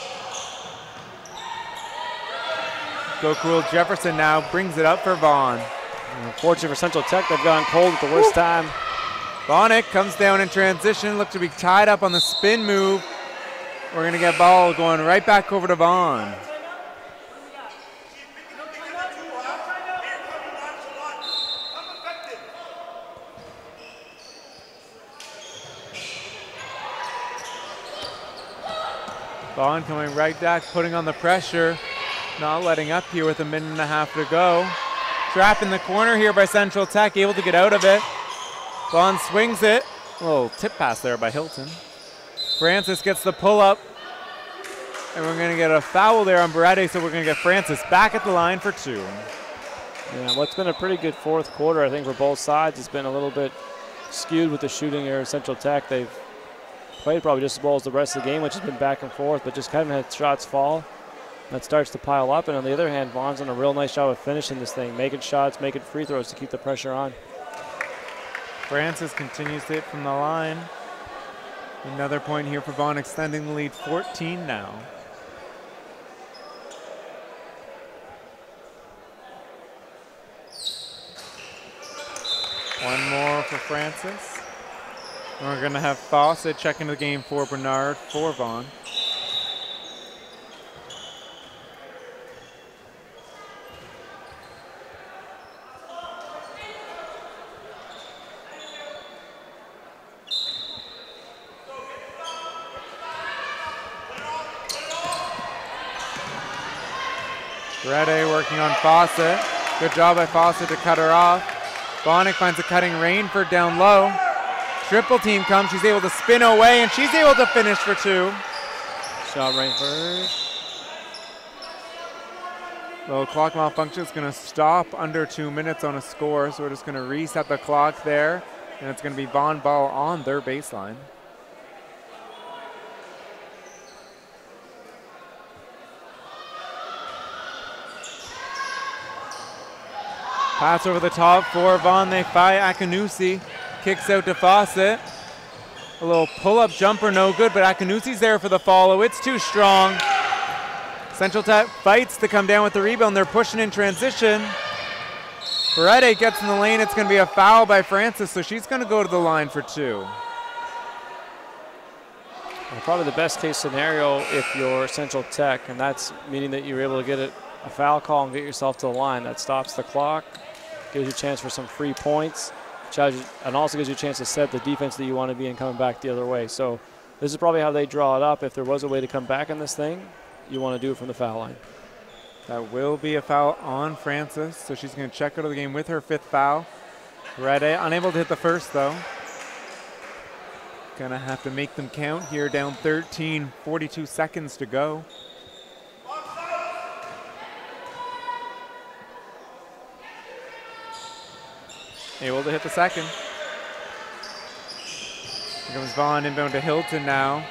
Gokuul Jefferson now brings it up for Vaughan. Unfortunately for Central Tech, they've gone cold at the worst time. Bonnick comes down in transition, look to be tied up on the spin move. We're going to get ball going right back over to Vaughan. Vaughan coming right back, putting on the pressure. not letting up here with 1.5 minutes to go. Trap in the corner here by Central Tech, able to get out of it. Vaughan swings it. A little tip pass there by Hilton. Francis gets the pull up. And we're going to get a foul there on Berete, so we're going to get Francis back at the line for 2. Yeah, what's been a pretty good fourth quarter, I think, for both sides. It's been a little bit skewed with the shooting here at Central Tech. They've played probably just as well as the rest of the game, which has been back and forth, but just kind of had shots fall. That starts to pile up, and on the other hand, Vaughan's done a real nice job of finishing this thing, making shots, making free throws to keep the pressure on. Francis continues to hit from the line. Another point here for Vaughan, extending the lead 14 now. One more for Francis. And we're going to have Fawcett check into the game for Bernard for Vaughan. Berete working on Fawcett. Good job by Fawcett to cut her off. Bonnick finds a cutting Rainford down low. Triple team comes. She's able to spin away, and she's able to finish for 2. Shot Rainford. Little clock malfunction is going to stop under 2 minutes on a score, so we're just going to reset the clock there, and it's going to be Vaughan ball on their baseline. Pass over the top for Vaughan. They fight Akanusi. Kicks out to Fawcett. A little pull-up jumper, no good, but Akanusi's there for the follow. It's too strong. Central Tech fights to come down with the rebound. They're pushing in transition. Berete gets in the lane. It's going to be a foul by Francis, so she's going to go to the line for 2. Well, probably the best case scenario if you're Central Tech, and that's meaning that you're able to get a foul call and get yourself to the line. That stops the clock, gives you a chance for some free points, and also gives you a chance to set the defense that you want to be in coming back the other way. So this is probably how they draw it up. If there was a way to come back in this thing, you want to do it from the foul line. That will be a foul on Francis, so she's going to check out of the game with her 5th foul. Berete unable to hit the first, though. Going to have to make them count here, down 13, 42 seconds to go. Able to hit the second. Here comes Vaughan inbound to Hilton now.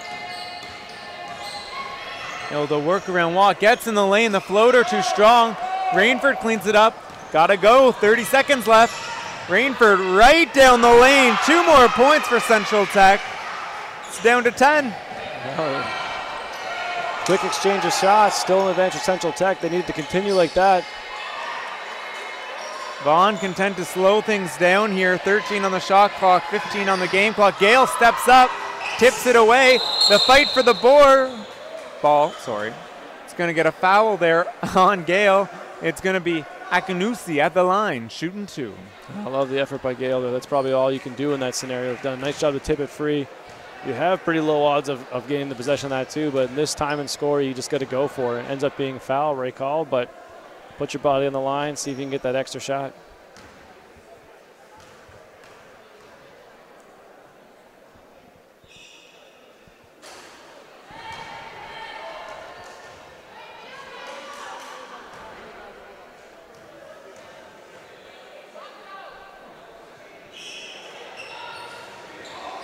Able to work around walk, gets in the lane, the floater too strong. Rainford cleans it up, gotta go, 30 seconds left. Rainford right down the lane, 2 more points for Central Tech. It's down to 10. Quick exchange of shots, still an advantage for Central Tech. They need to continue like that. Vaughan content to slow things down here. 13 on the shot clock, 15 on the game clock. Gale steps up, tips it away. The fight for the ball. It's going to get a foul there on Gale. It's going to be Akanusi at the line, shooting 2. I love the effort by Gale there. That's probably all you can do in that scenario. They've done a nice job to tip it free. You have pretty low odds of getting the possession of that too, but in this time and score, you just got to go for it. It ends up being a foul, Ray called, but put your body on the line, see if you can get that extra shot.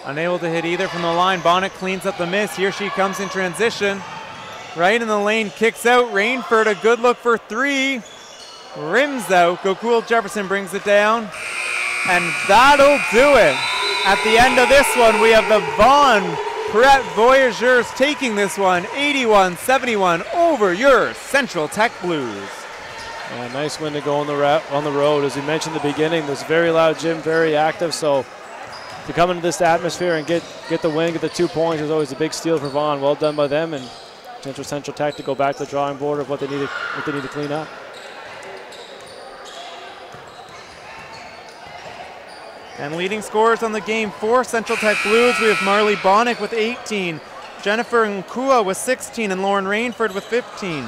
Unable to hit either from the line. Bonnet cleans up the miss. Here she comes in transition. Right in the lane, kicks out. Rainford, a good look for 3. Rims out. Gokul Jefferson brings it down. And that'll do it. At the end of this one, we have the Vaughan Prep Voyageurs taking this one 81-71 over your Central Tech Blues. Yeah, nice win to go on the road. As we mentioned at the beginning, this very loud gym, very active. So to come into this atmosphere and get the win, get the 2 points is always a big steal for Vaughan. Well done by them, and Central Tech to go back to the drawing board of what they need to clean up. And leading scorers on the game for Central Tech Blues, we have Marley Bonnick with 18, Jennifer Nkua with 16, and Lauren Rainford with 15.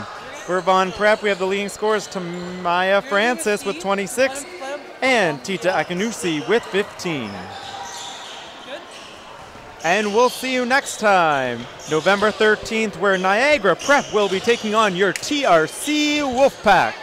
For Vaughan Prep, we have the leading scores to Maya Francis with 26 and Tita Akanusi with 15. And we'll see you next time, November 13th, where Niagara Prep will be taking on your TRC Wolfpack.